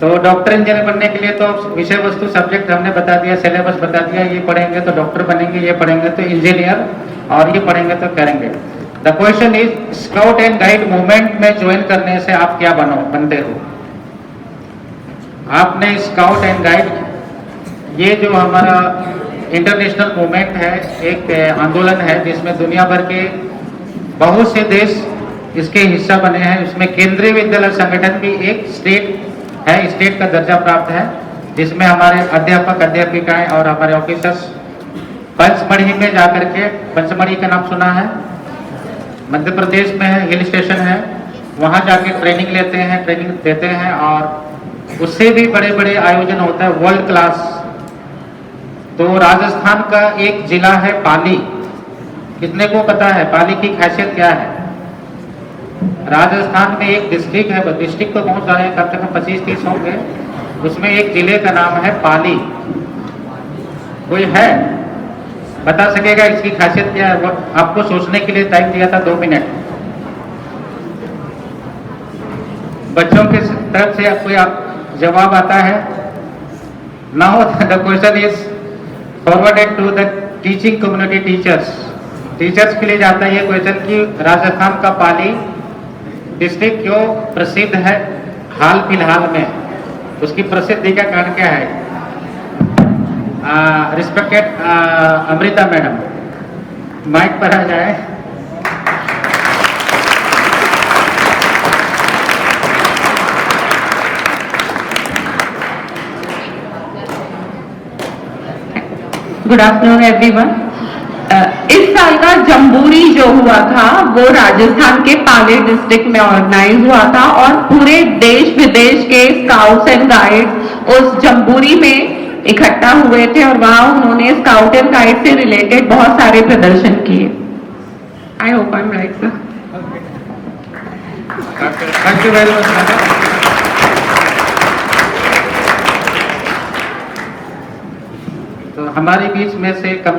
तो डॉक्टर इंजीनियर बनने के लिए तो विषय वस्तु सब्जेक्ट हमने बता दिया, सिलेबस बता दिया, ये पढ़ेंगे तो डॉक्टर बनेंगे, ये पढ़ेंगे तो इंजीनियर, और ये पढ़ेंगे तो करेंगे। The question is, scout and guide movement में ज्वाइन करने से आप क्या बनते हो? आपने स्काउट एंड गाइड, ये जो हमारा इंटरनेशनल मूवमेंट है, एक आंदोलन है जिसमें दुनिया भर के बहुत से देश इसके हिस्सा बने हैं। इसमें केंद्रीय विद्यालय संगठन भी एक स्टेट है, स्टेट का दर्जा प्राप्त है, जिसमें हमारे अध्यापक, अध्यापिकाएं और हमारे ऑफिसर्स पंचमढ़ी में जाकर के, पंचमढ़ी का नाम सुना है, मध्य प्रदेश में है, हिल स्टेशन है, वहाँ जाके ट्रेनिंग लेते हैं, ट्रेनिंग देते हैं, और उससे भी बड़े बड़े आयोजन होता है वर्ल्ड क्लास। तो राजस्थान का एक जिला है पाली, कितने को पता है पाली की खासियत क्या है? राजस्थान में एक डिस्ट्रिक्ट है, डिस्ट्रिक्ट तो बहुत सारे हैं, कम से कम 25-30 होंगे, उसमें एक जिले का नाम है पाली। कोई है बता सकेगा इसकी खासियत क्या है? वो आपको सोचने के लिए टाइम दिया था 2 मिनट। बच्चों के तरफ से कोई जवाब आता है? Now the question is forwarded to the teaching community teachers. Teachers के लिए जाता है ये क्वेश्चन कि राजस्थान का पाली डिस्ट्रिक्ट क्यों प्रसिद्ध है हाल फिलहाल में, उसकी प्रसिद्धि का कारण क्या है? रिस्पेक्टेड अमृता मैडम, माइक पर आ जाए। Good afternoon everyone. इस साल का जम्बूरी जो हुआ था वो राजस्थान के पाली डिस्ट्रिक्ट में ऑर्गेनाइज हुआ था और पूरे देश विदेश के स्काउट्स एंड गाइड्स उस जम्बूरी में इकट्ठा हुए थे और वहां उन्होंने स्काउट एंड गाइड से रिलेटेड बहुत सारे प्रदर्शन किए। I hope I am right sir. Thank you very much madam. तो हमारे बीच में से कम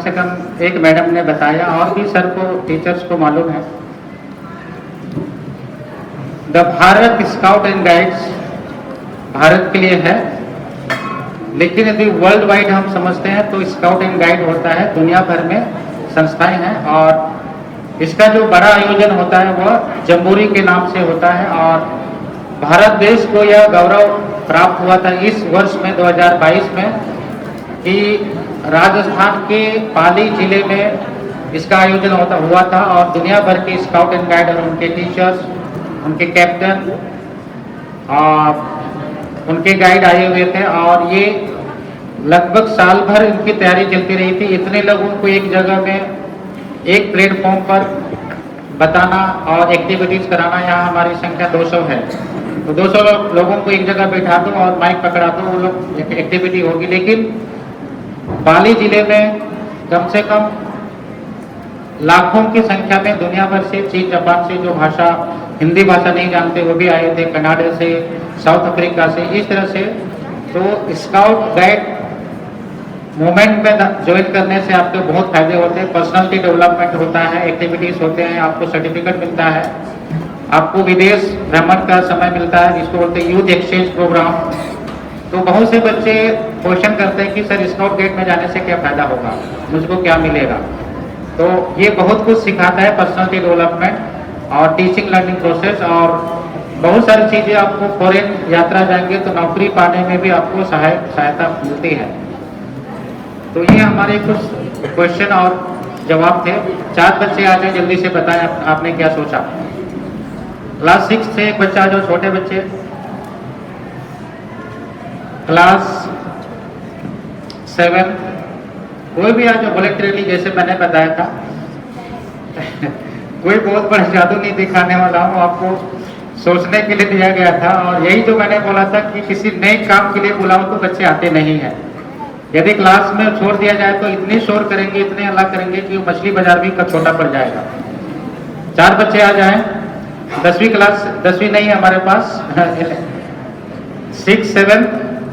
एक मैडम ने बताया, और भी सर को टीचर्स को मालूम है, the Bharat scout and guides Bharat के लिए है, लेकिन यदि वर्ल्ड वाइड हम समझते हैं तो स्काउट एंड गाइड होता है दुनिया भर में संस्थाएं हैं, और इसका जो बड़ा आयोजन होता है वह जम्बूरी के नाम से होता है। और भारत देश को यह गौरव प्राप्त हुआ था इस वर्ष में 2022 में कि राजस्थान के पाली जिले में इसका आयोजन हुआ था, और दुनिया भर के स्काउट एंड गाइड और उनके टीचर्स, उनके कैप्टन और उनके गाइड आए हुए थे, और ये लगभग साल भर इनकी तैयारी चलती रही थी। इतने लोगों को एक जगह में एक प्लेटफॉर्म पर बताना और एक्टिविटीज कराना, यहाँ हमारी संख्या 200 है, तो 200 लोगों को एक जगह बैठा दो और माइक पकड़ा दो, वो लोग एक्टिविटी होगी। लेकिन पाली जिले में कम से कम लाखों की संख्या में दुनिया भर से, चीन जापान से, जो भाषा हिंदी भाषा नहीं जानते वो भी आए थे, कनाडा से, साउथ अफ्रीका से, इस तरह से। तो स्काउट गाइड मूवमेंट में ज्वाइन करने से आपके बहुत फायदे होते हैं। पर्सनालिटी डेवलपमेंट होता है, एक्टिविटीज होते हैं, आपको सर्टिफिकेट मिलता है, आपको विदेश भ्रमण का समय मिलता है, जिसको बोलते हैं यूथ एक्सचेंज प्रोग्राम। तो बहुत से बच्चे क्वेश्चन करते हैं कि सर स्काउट गाइड में जाने से क्या फायदा होगा, मुझको क्या मिलेगा? तो ये बहुत कुछ सिखाता है, पर्सनालिटी डेवलपमेंट और टीचिंग लर्निंग प्रोसेस, और बहुत सारी चीज़ें आपको फॉरेन यात्रा जाएंगे तो नौकरी पाने में भी आपको सहायता मिलती है। तो ये हमारे कुछ क्वेश्चन और जवाब थे। 4 बच्चे आ जाए, जल्दी से बताएं आपने क्या सोचा। क्लास 6 से एक बच्चा जो छोटे बच्चे, क्लास 7, कोई भी आज वॉलंटियरली, जैसे मैंने बताया था कोई बहुत बड़ा जादू नहीं दिखाने वाला हूँ, आपको सोचने के लिए दिया गया था। और यही जो मैंने बोला था कि किसी नए काम के लिए बुलाओ तो बच्चे आते नहीं हैं। यदि क्लास में छोड़ दिया जाए तो इतने शोर करेंगे, इतने हल्ला करेंगे कि मछली बाजार भी छोटा पड़ जाएगा। 4 बच्चे आ जाएं। 10वीं क्लास, 10वीं नहीं है हमारे पास 6, 7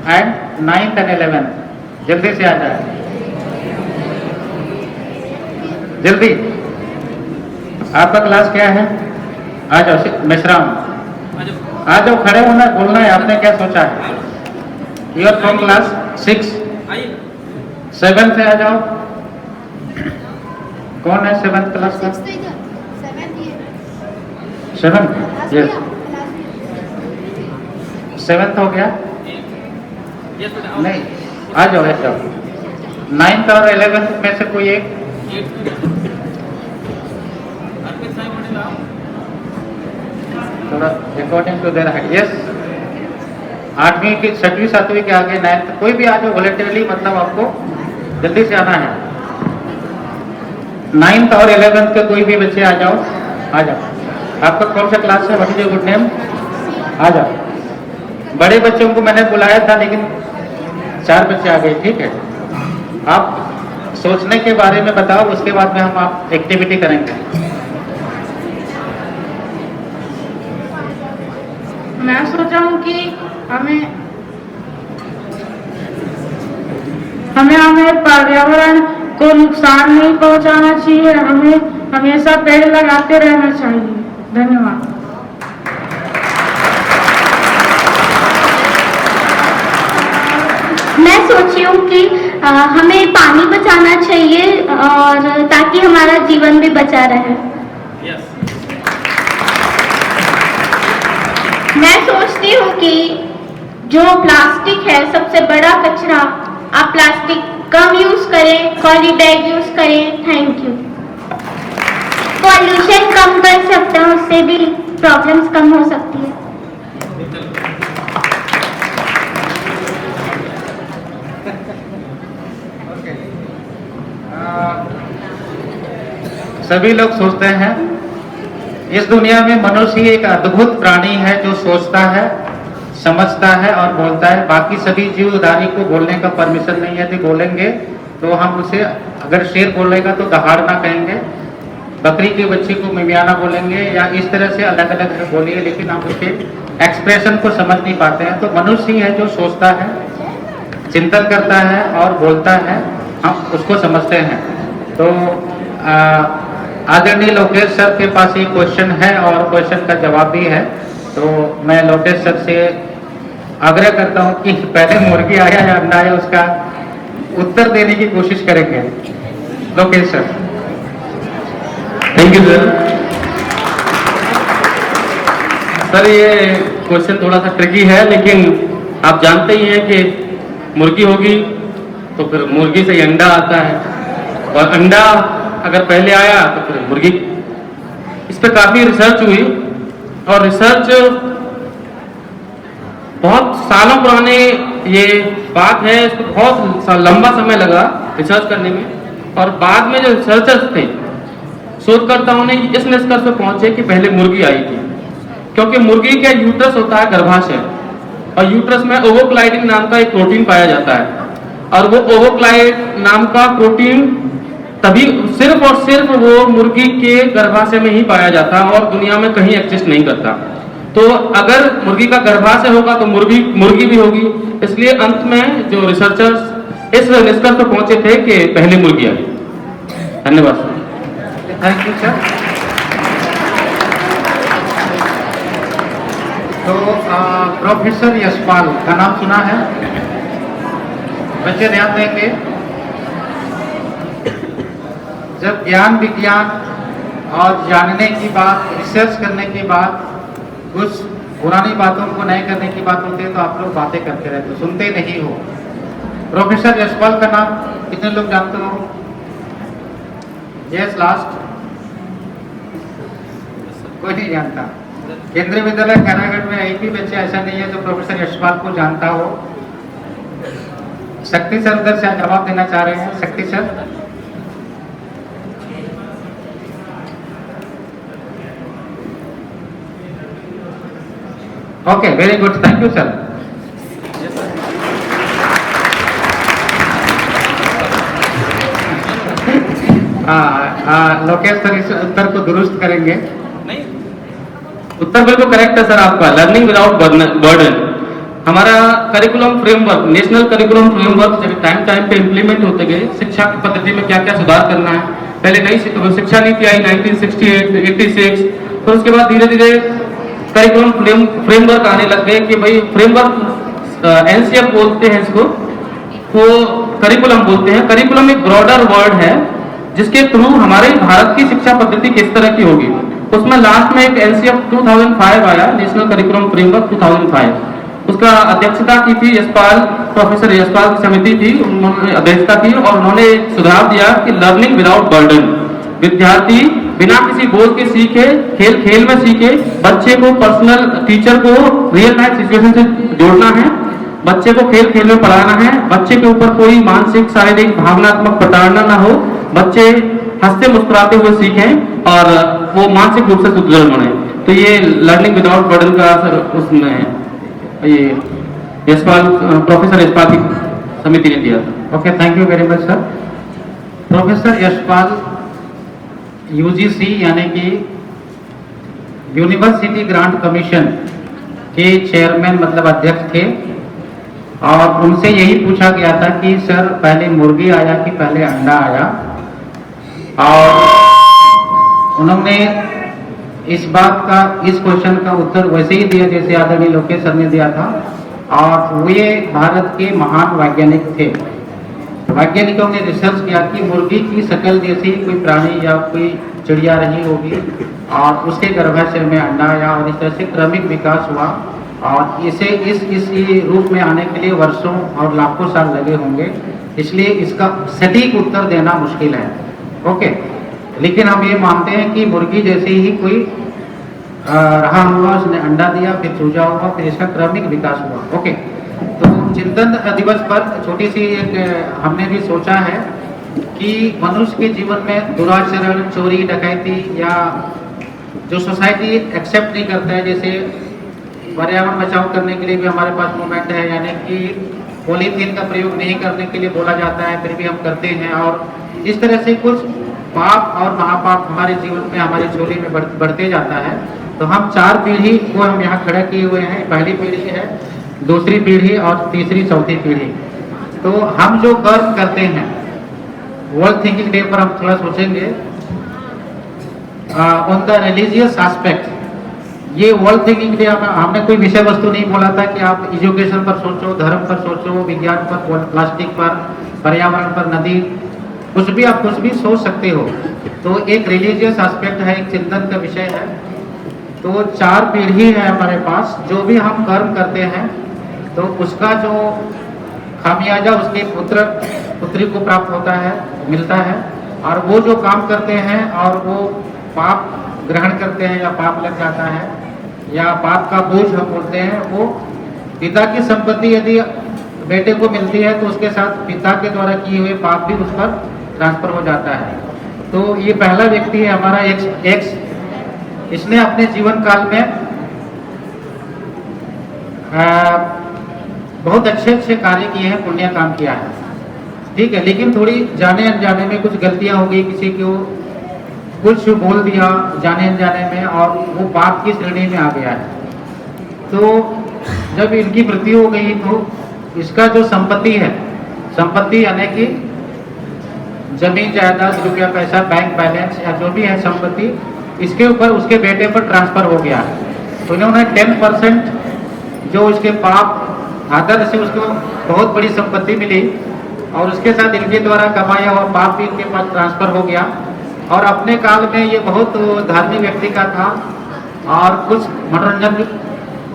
एंड 9th एंड 11th, जल्दी से आ जाए, जल्दी। आपका क्लास क्या है? आ जाओ मिश्राम, आ जाओ, खड़े होना, बोलना है, आपने क्या सोचा है? यूर फ्रॉम क्लास 6, 7 से आ जाओ। कौन है 7th क्लास का? 7, यस, 7th हो गया? नहीं, आ जाओ, आ जाओ। 9th और 11th में से कोई एक? थोड़ा according to their height, yes. 8वीं की, 6वीं 7वीं के आगे 9th, कोई भी आ जाओ वॉलंटियरली, मतलब आपको जल्दी से आना है। 9th और 11th के कोई भी बच्चे आ जाओ, आ जाओ। आपका कौन सा क्लास है? What is your good name? आ जाओ। बड़े बच्चों को मैंने बुलाया था लेकिन 4 बच्चे आ गए, ठीक है। आप सोचने के बारे में बताओ, उसके बाद में हम आप एक्टिविटी करेंगे। मैं सोचा हूँ कि हमें हमें पर्यावरण को नुकसान नहीं पहुंचाना चाहिए, हमें हमेशा पेड़ लगाते रहना चाहिए। धन्यवाद। मैं सोची हूँ कि हमें पानी बचाना चाहिए और ताकि हमारा जीवन भी बचा रहे। मैं सोचती हूँ कि जो प्लास्टिक है सबसे बड़ा कचरा, आप प्लास्टिक कम यूज करें, पॉली बैग यूज करें। Thank you. पॉल्यूशन कम कर सकते हैं, उससे भी प्रॉब्लम्स कम हो सकती है। सभी लोग सोचते हैं इस दुनिया में मनुष्य ही एक अद्भुत प्राणी है जो सोचता है, समझता है और बोलता है। बाकी सभी जीवधारी को बोलने का परमिशन नहीं है। यदि बोलेंगे तो हम उसे, अगर शेर बोलेगा तो दहाड़ना कहेंगे, बकरी के बच्चे को मिमियाना बोलेंगे, या इस तरह से अलग अलग बोलिए, लेकिन हम उसके एक्सप्रेशन को समझ नहीं पाते हैं। तो मनुष्य ही है जो सोचता है, चिंतन करता है और बोलता है, हम उसको समझते हैं। तो आदरणीय लोकेश सर के पास एक क्वेश्चन है और क्वेश्चन का जवाब भी है। तो मैं लोकेश सर से आग्रह करता हूं कि पहले मुर्गी आया या अंडा आया, उसका उत्तर देने की कोशिश करेंगे। Lokesh sir. Thank you sir. Sir ये क्वेश्चन थोड़ा सा ट्रिकी है, लेकिन आप जानते ही हैं कि मुर्गी होगी तो फिर मुर्गी से ही अंडा आता है, और अंडा अगर पहले आया तो फिर मुर्गी। इस पर काफी रिसर्च हुई और रिसर्च बहुत सालों पुराने ये बात है, इसको बहुत लंबा समय लगा रिसर्च करने में। और बाद में जो रिसर्चर्स थे, शोधकर्ताओं ने इस निष्कर्ष पर पहुंचे कि पहले मुर्गी आई थी, क्योंकि मुर्गी का यूट्रस होता है गर्भाशय, और यूट्रस में ओवोक्लाइडिन नाम का एक प्रोटीन पाया जाता है, और वो ओवोक्लाइड नाम का प्रोटीन तभी सिर्फ और सिर्फ वो मुर्गी के गर्भाशय में ही पाया जाता है और दुनिया में कहीं एग्जिस्ट नहीं करता। तो अगर मुर्गी का गर्भाशय होगा तो मुर्गी भी होगी। इसलिए अंत में जो रिसर्चर्स इस निष्कर्ष पर पहुंचे थे कि पहले मुर्गी आई। धन्यवाद सर। Thank you sir. तो प्रोफेसर यशपाल का नाम सुना है? बच्चे ध्यान देंगे। जब ज्ञान विज्ञान और जानने की बात, रिसर्च करने की बात, कुछ पुरानी बातों को नए करने की बात होती है तो आप लोग बातें करते रहते हो, सुनते नहीं हो। प्रोफेसर यशपाल का नाम कितने लोग जानते हो? Yes, last. कोई नहीं जानता। केंद्रीय विद्यालय खैरागढ़ में एक भी बच्चा ऐसा नहीं है जो प्रोफेसर यशपाल को जानता हो। शक्ति सर उधर से जवाब देना चाह रहे हैं। शक्ति sir. Okay, very good, thank you sir. Lokesh sir इस उत्तर को दुरुस्त करेंगे। उत्तर बिल्कुल करेक्ट है सर आपका। लर्निंग विदाउट बर्डन हमारा curriculum framework, national curriculum framework जब टाइम पे इम्प्लीमेंट होते गए, शिक्षा की पद्धति में क्या क्या सुधार करना है। पहले नई शिक्षा नीति आई 1968, 86, तो उसके बाद धीरे धीरे करिकुलम फ्रेमवर्क आने लग गए कि भाई फ्रेमवर्क एनसीएफ बोलते हैं इसको, वो करिकुलम बोलते हैं। करिकुलम एक ब्रॉडर वर्ड है जिसके थ्रू हमारे भारत की शिक्षा पद्धति किस तरह की होगी। उसमें लास्ट में एक एनसीएफ 2005 आया, नेशनल करिकुलम फ्रेमवर्क 2005। उसका अध्यक्षता की थी यशपाल, प्रोफेसर यशपाल की समिति थी, उन्होंने अध्यक्षता की और उन्होंने एक सुझाव दिया कि लर्निंग विदाउट बर्डन, विद्यार्थी बिना किसी बोझ के सीखे, खेल खेल में सीखे। बच्चे को पर्सनल टीचर को रियल लाइफ सिचुएशन से जोड़ना है, बच्चे को खेल खेल में पढ़ाना है, बच्चे के ऊपर कोई मानसिक शारीरिक भावनात्मक प्रताड़ना ना हो, बच्चे हंसते मुस्कुराते हुए सीखें और वो मानसिक रूप से सुदृढ़ बने। तो ये लर्निंग विदाउट बर्डन का असर उसमें है, ये यशपाल, प्रोफेसर यशपाल की समिति ने दिया था। Okay, thank you very much sir. Professor Yashpal UGC यानी कि यूनिवर्सिटी ग्रांट कमीशन के चेयरमैन मतलब अध्यक्ष थे और उनसे यही पूछा गया था कि सर पहले मुर्गी आया कि पहले अंडा आया, और उन्होंने इस क्वेश्चन का उत्तर वैसे ही दिया जैसे आदरणीय लोकेश सर ने दिया था। और वे भारत के महान वैज्ञानिक थे। वैज्ञानिकों ने रिसर्च किया कि मुर्गी की शक्ल जैसी कोई प्राणी या कोई चिड़िया रही होगी और उसके गर्भाशय में अंडा आया और इस तरह से क्रमिक विकास हुआ, और इसे इस रूप में आने के लिए वर्षों और लाखों साल लगे होंगे, इसलिए इसका सटीक उत्तर देना मुश्किल है। ओके, लेकिन हम ये मानते हैं कि मुर्गी जैसे ही कोई रहा हुआ, उसने अंडा दिया, फिर चूजा हुआ, फिर इसका क्रमिक विकास हुआ। ओके, तो चिंतन दिवस पर छोटी सी एक हमने भी सोचा है कि मनुष्य के जीवन में दुराचरण, चोरी, डकैती या जो सोसाइटी एक्सेप्ट नहीं करता है, जैसे पर्यावरण बचाव करने के लिए भी हमारे पास मूवमेंट है, यानी कि पॉलीथीन का प्रयोग नहीं करने के लिए बोला जाता है, फिर भी हम करते हैं, और इस तरह से कुछ पाप और महापाप हमारे जीवन में, हमारी झोली में बढ़ते जाता है। तो हम 4 पीढ़ी को हम यहाँ खड़ा किए हुए हैं। पहली पीढ़ी है, दूसरी पीढ़ी और तीसरी चौथी पीढ़ी। तो हम जो कर्म करते हैं, वर्ल्ड थिंकिंग डे पर हम थोड़ा सोचेंगे ऑन द रिलीजियस एस्पेक्ट। ये वर्ल्ड थिंकिंग डे हमने कोई विषय वस्तु नहीं बोला था कि आप एजुकेशन पर सोचो, धर्म पर सोचो, विज्ञान पर, प्लास्टिक पर, पर्यावरण पर, नदी, कुछ भी आप कुछ भी सोच सकते हो। तो एक रिलीजियस एस्पेक्ट है, एक चिंतन का विषय है। तो 4 पीढ़ी है हमारे पास। जो भी हम कर्म करते हैं तो उसका जो खामियाजा उसके पुत्र पुत्री को प्राप्त होता है, मिलता है, और वो जो काम करते हैं और वो पाप ग्रहण करते हैं या पाप लग जाता है या पाप का बोझ हम बोलते हैं, वो पिता की संपत्ति यदि बेटे को मिलती है तो उसके साथ पिता के द्वारा किए हुए पाप भी उस पर ट्रांसफर हो जाता है। तो ये पहला व्यक्ति है हमारा एक्स। इसने अपने जीवन काल में बहुत अच्छे कार्य किए हैं, पुण्य काम किया है, ठीक है, लेकिन थोड़ी जाने अनजाने में कुछ गलतियां हो गई, किसी को कुछ बोल दिया जाने अनजाने में और वो पाप की श्रेणी में आ गया है। तो जब इनकी मृत्यु हो गई तो इसका जो संपत्ति है, संपत्ति यानी कि जमीन, जायदाद, रुपया, पैसा, बैंक बैलेंस या जो भी है संपत्ति, इसके ऊपर उसके बेटे पर ट्रांसफर हो गया। तो इन्होंने 10% जो उसके पाप आदर से उसको बहुत बड़ी संपत्ति मिली और उसके साथ इनके द्वारा कमाया हुआ पाप भी इनके पास ट्रांसफर हो गया। और अपने काल में ये बहुत धार्मिक व्यक्ति का था और कुछ मनोरंजन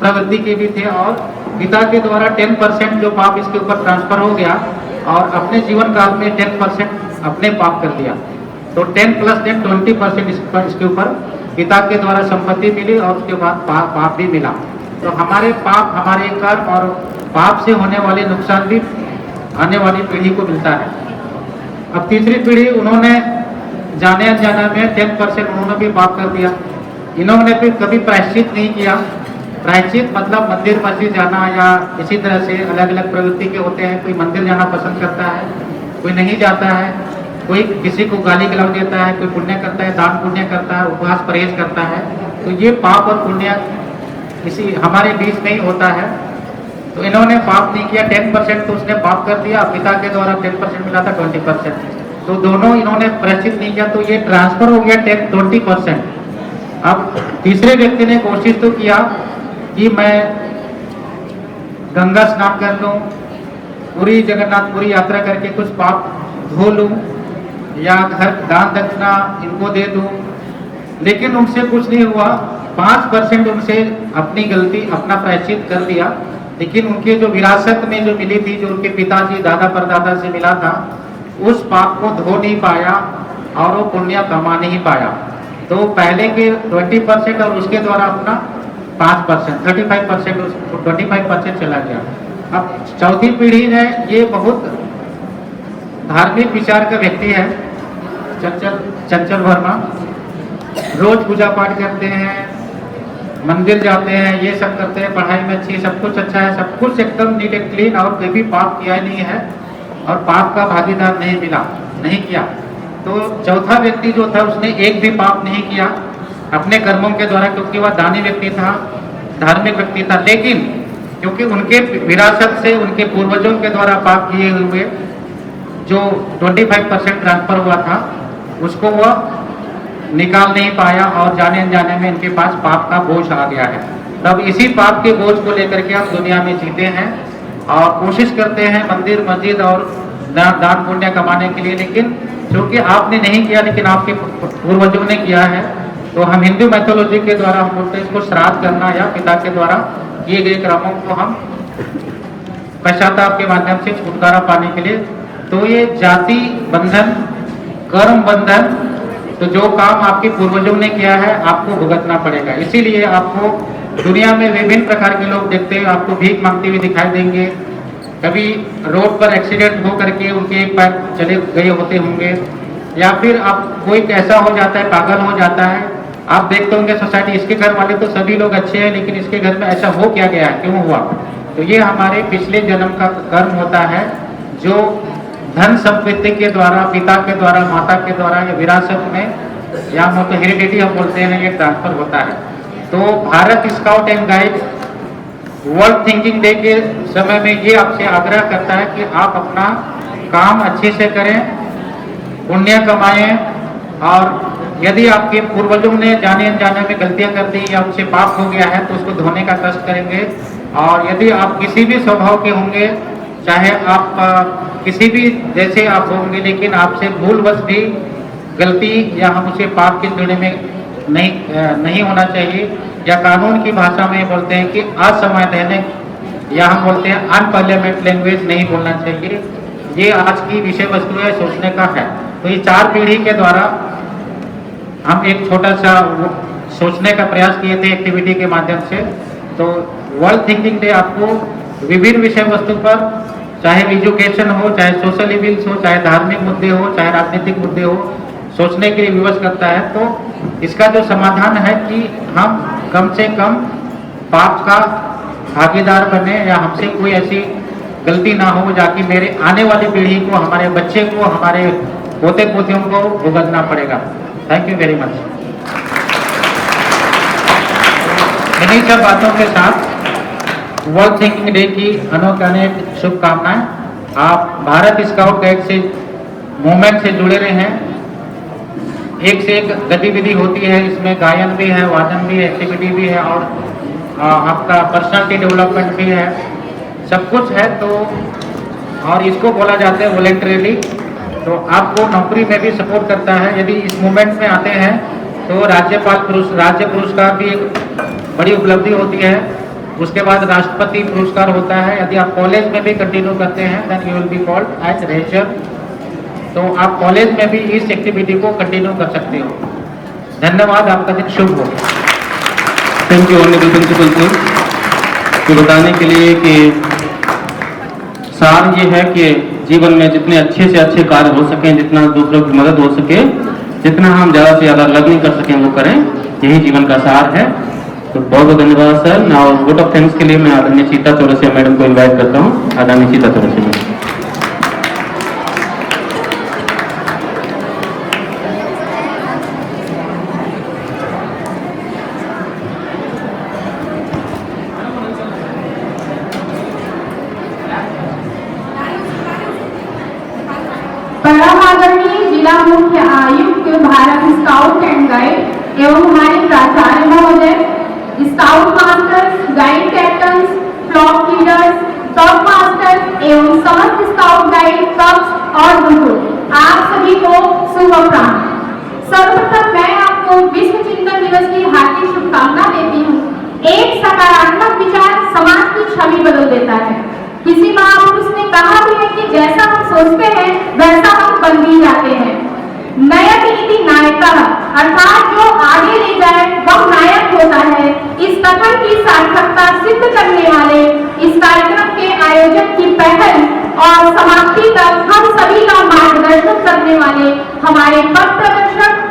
प्रवृत्ति के भी थे, और पिता के द्वारा 10% जो पाप इसके ऊपर ट्रांसफर हो गया और अपने जीवन काल में 10% अपने पाप कर दिया। तो 10 + 10 20% इसके ऊपर पिता के द्वारा संपत्ति मिली और उसके बाद पाप भी मिला। तो हमारे पाप, हमारे कर्म और पाप से होने वाले नुकसान भी आने वाली पीढ़ी को मिलता है। अब तीसरी पीढ़ी, उन्होंने जाने अनजाने में 10% उन्होंने भी पाप कर दिया। इन्होंने भी कभी प्रायश्चित नहीं किया। प्रायश्चित मतलब मंदिर मस्जिद जाना या इसी तरह से अलग अलग प्रवृत्ति के होते हैं। कोई मंदिर जाना पसंद करता है, कोई नहीं जाता है, कोई किसी को गाली गलौज देता है, कोई पुण्य करता है, दान पुण्य करता है, उपवास परहेज करता है। तो ये पाप और पुण्य इसी हमारे बीच में ही होता है। तो इन्होंने पाप नहीं किया, 10% तो उसने पाप कर दिया, पिता के द्वारा 10% मिला था 20%, तो दोनों इन्होंने प्रायश्चित नहीं किया, तो ये ट्रांसफर हो गया 10-20%। अब तीसरे व्यक्ति ने कोशिश तो किया कि मैं गंगा स्नान कर लूं, पूरी जगन्नाथपुरी यात्रा करके कुछ पाप धो लूं या घर दान दक्षिणा इनको दे दूं, लेकिन उनसे कुछ नहीं हुआ। 5% उनसे अपनी गलती, अपना प्रायश्चित कर दिया, लेकिन उनके जो विरासत में जो मिली थी, जो उनके पिताजी दादा परदादा से मिला था, उस पाप को धो नहीं पाया और वो पुण्य कमा नहीं पाया। तो पहले के 20% और उसके द्वारा अपना 5%, 25% चला गया। अब चौथी पीढ़ी है, ये बहुत धार्मिक विचार का व्यक्ति है, चंचल वर्मा। रोज पूजा पाठ करते हैं, मंदिर जाते हैं, ये सब करते हैं, पढ़ाई में अच्छी, सब कुछ अच्छा है, सब कुछ एकदम नीट एंड क्लीन, और कोई भी पाप किया ही नहीं है और पाप का भागीदार नहीं किया। तो चौथा व्यक्ति जो था उसने एक भी पाप नहीं किया अपने कर्मों के द्वारा, क्योंकि वह दानी व्यक्ति था, धार्मिक व्यक्ति था। लेकिन क्योंकि उनके विरासत से, उनके पूर्वजों के द्वारा पाप किए हुए जो 25% ट्रांसफर हुआ था उसको वह निकाल नहीं पाया और जाने अनजाने में इनके पास पाप का बोझ आ गया है। तब इसी पाप के बोझ को लेकर के हम दुनिया में जीते हैं और कोशिश करते हैं मंदिर मस्जिद और दान पुण्य कमाने के लिए, लेकिन क्योंकि आपने नहीं किया लेकिन आपके पूर्वजों ने किया है, तो हम हिंदू मैथोलॉजी के द्वारा हम बोलते हैं इसको श्राद्ध करना या पिता के द्वारा किए गए कर्मों को हम पश्चाताप के माध्यम से छुटकारा पाने के लिए, तो ये जाति बंधन, कर्म बंधन, तो जो काम आपके पूर्वजों ने किया है आपको भुगतना पड़ेगा। इसीलिए आपको दुनिया में विभिन्न प्रकार के लोग देखते हैं, आपको भीख मांगते हुए दिखाई देंगे, कभी रोड पर एक्सीडेंट हो करके उनके एक पैर चले गए होते होंगे, या फिर आप कोई कैसा हो जाता है, पागल हो जाता है, आप देखते होंगे सोसाइटी इसके घर वाले तो सभी लोग अच्छे हैं लेकिन इसके घर में ऐसा हो क्या गया, क्यों हुआ? तो ये हमारे पिछले जन्म का कर्म होता है जो धन संपत्ति के द्वारा, पिता के द्वारा, माता के द्वारा या विरासत में या तो हेरिडिटी हम बोलते हैं, ये ट्रांसफर होता है। तो Bharat scout and guide world thinking day के समय में ये आपसे आग्रह करता है कि आप अपना काम अच्छे से करें, पुण्य कमाएं, और यदि आपके पूर्वजों ने जाने अनजाने में गलतियां कर दी या उनसे पाप हो गया है तो उसको धोने का कष्ट करेंगे। और यदि आप किसी भी स्वभाव के होंगे, चाहे आप किसी भी जैसे आप होंगे, लेकिन आपसे भूलवश भी गलती या हम उसे पाप के जोड़े में नहीं होना चाहिए, या कानून की भाषा में बोलते हैं कि असंवैधानिक या हम बोलते हैं अनपार्लियामेंट लैंग्वेज नहीं बोलना चाहिए। ये आज की विषय वस्तु है, सोचने का है। तो ये 4 पीढ़ी के द्वारा हम एक छोटा सा सोचने का प्रयास किए थे एक्टिविटी के माध्यम से। तो वर्ल्ड थिंकिंग डे आपको विभिन्न विषय वस्तु पर, चाहे एजुकेशन हो, चाहे सोशल इविल्स हो, चाहे धार्मिक मुद्दे हो, चाहे राजनीतिक मुद्दे हो, सोचने के लिए विवश करता है। तो इसका जो समाधान है कि हम कम से कम पाप का भागीदार बने, या हमसे कोई ऐसी गलती ना हो जाकि मेरे आने वाली पीढ़ी को, हमारे बच्चे को, हमारे पोते पोतियों को भुगतना पड़ेगा। Thank you very much. इन्हीं सब बातों के साथ वर्ल्ड थिंकिंग डे की अनेक शुभकामनाएं। आप भारत स्काउट गाइड से मूवमेंट से जुड़े रहे हैं। एक से एक गतिविधि होती है, इसमें गायन भी है, वादन भी है, एक्टिविटी भी है, और आपका पर्सनालिटी डेवलपमेंट भी है, सब कुछ है। तो और इसको बोला जाता है वॉलंटरीली, तो आपको नौकरी में भी सपोर्ट करता है। यदि इस मूवमेंट में आते हैं तो राज्य पुरस्कार भी एक बड़ी उपलब्धि होती है। उसके बाद राष्ट्रपति पुरस्कार होता है। यदि आप कॉलेज में भी कंटिन्यू करते हैं then you will be called as ranger. तो आप कॉलेज में भी इस एक्टिविटी को कंटिन्यू कर सकते हो। धन्यवाद, आपका दिन शुभ हो। Thank you honourable principal sir, तो बताने के लिए कि सार ये है कि जीवन में जितने अच्छे से अच्छे कार्य हो सकें, जितना दूसरों की मदद हो सके, जितना हम ज़्यादा से ज़्यादा लर्निंग कर सकें वो करें, यही जीवन का सार है। तो बहुत बहुत धन्यवाद sir. Now vote of thanks के लिए मैं आदरणीय सीता चौरसिया मैडम को इन्वाइट करता हूँ। आदरणीय सीता चौरसिया मैडम। परम आदरणीय जिला मुख्य आयुक्त भारत स्काउट एंड गाइड एवं हमारे प्राचार्य महोदय, scout masters, guide captains, flock leaders, top masters एवं समस्त स्काउट गाइड कप्स और बुजुर्ग, आप सभी को शुभ अपराह्न। सर्वप्रथम मैं आपको विश्व चिंतन दिवस की हार्दिक शुभकामना देती हूँ। एक सकारात्मक विचार समाज की छवि बदल देता है। किसी महापुरुष ने कहा भी है कि जैसा हम सोचते हैं वैसा हम बन भी जाते हैं। नयक नीति नायका, अर्थात जो आगे ले जाए वह नायक होता है। इस कथन की सार्थकता सिद्ध करने वाले इस कार्यक्रम के आयोजन की पहल और समाप्ति तक हम सभी का मार्गदर्शन करने वाले हमारे पथ प्रदर्शक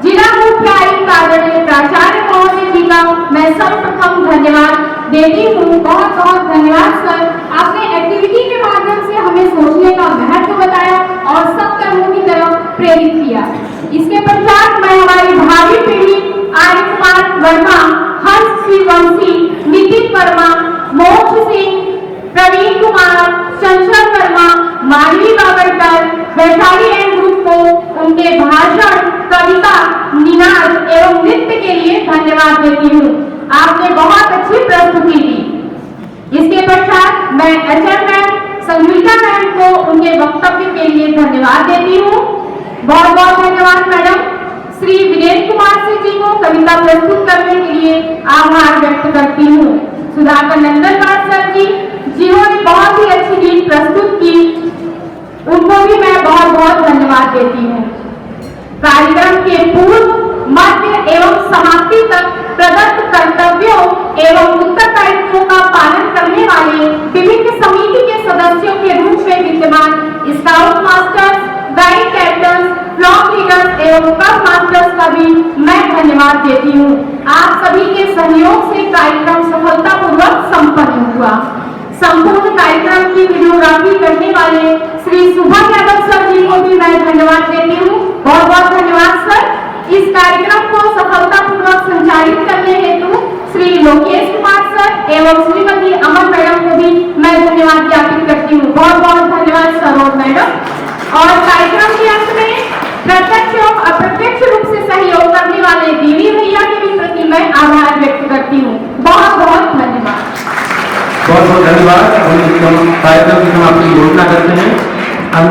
जिला मुख्य आयुक्त आदरणीय प्राचार्य महोदय जी का मैं सर्वप्रथम धन्यवाद देती हूँ। बहुत बहुत धन्यवाद सर, आपने एक्टिविटी के माध्यम से हमें सोचने का महत्व बताया और सब कर्मों की तरफ प्रेरित किया। इसके पश्चात मैं हमारी भावी पीढ़ी आर्य कुमार वर्मा, हर्ष श्रीवंशी, नितिन वर्मा, मोक्ष मानवी बाबरकर, वैशाली एंड ग्रुप को उनके भाषण, कविता, निनाद एवं नृत्य के लिए धन्यवाद देती हूँ। आपने बहुत अच्छी प्रस्तुति दी। इसके पश्चात मैं एचएम मैम संगीता मैम को उनके वक्तव्य के लिए धन्यवाद देती हूँ। बहुत बहुत धन्यवाद मैडम। श्री विनेश कुमार सिंह जी को कविता प्रस्तुत करने के लिए आभार व्यक्त करती हूँ। सुधाकर नंदनवार सर जी जिन्होंने बहुत ही अच्छी गीत प्रस्तुत की, उनको भी मैं बहुत बहुत धन्यवाद देती हूँ। कार्यक्रम के पूर्व, मध्य एवं समाप्ति तक प्रदत्त कर्तव्यों एवं उत्तरदायित्वों का पालन करने वाले विभिन्न समिति के सदस्यों के रूप में विद्यमान scout masters, guide captains, flock leaders एवं कप मास्टर्स का भी मैं धन्यवाद देती हूँ। आप सभी के सहयोग से कार्यक्रम सफलतापूर्वक संपन्न हुआ। संपूर्ण कार्यक्रम की वीडियोग्राफी करने वाले श्री सुभाष यादव सर जी को भी मैं धन्यवाद देती हूँ। बहुत बहुत धन्यवाद सर। इस कार्यक्रम को सफलतापूर्वक संचालित करने हेतु श्री लोकेश कुमार सर एवं श्रीमती अमन मैडम को भी मैं धन्यवाद ज्ञापित करती हूँ। बहुत बहुत धन्यवाद सर और मैडम। और कार्यक्रम के अंत में प्रत्यक्ष एवं अप्रत्यक्ष रूप से सहयोग करने वाले देवी भैया के भी प्रति मैं आभार व्यक्त करती हूँ। बहुत बहुत धन्यवाद। बहुत बहुत धन्यवाद। हम कार्यक्रम की समाप्ति घोषणा करते हैं। हम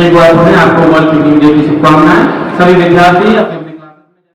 एक बार आपको वर्ल्ड टीम डे की शुभकामनाएं। सभी विद्यार्थी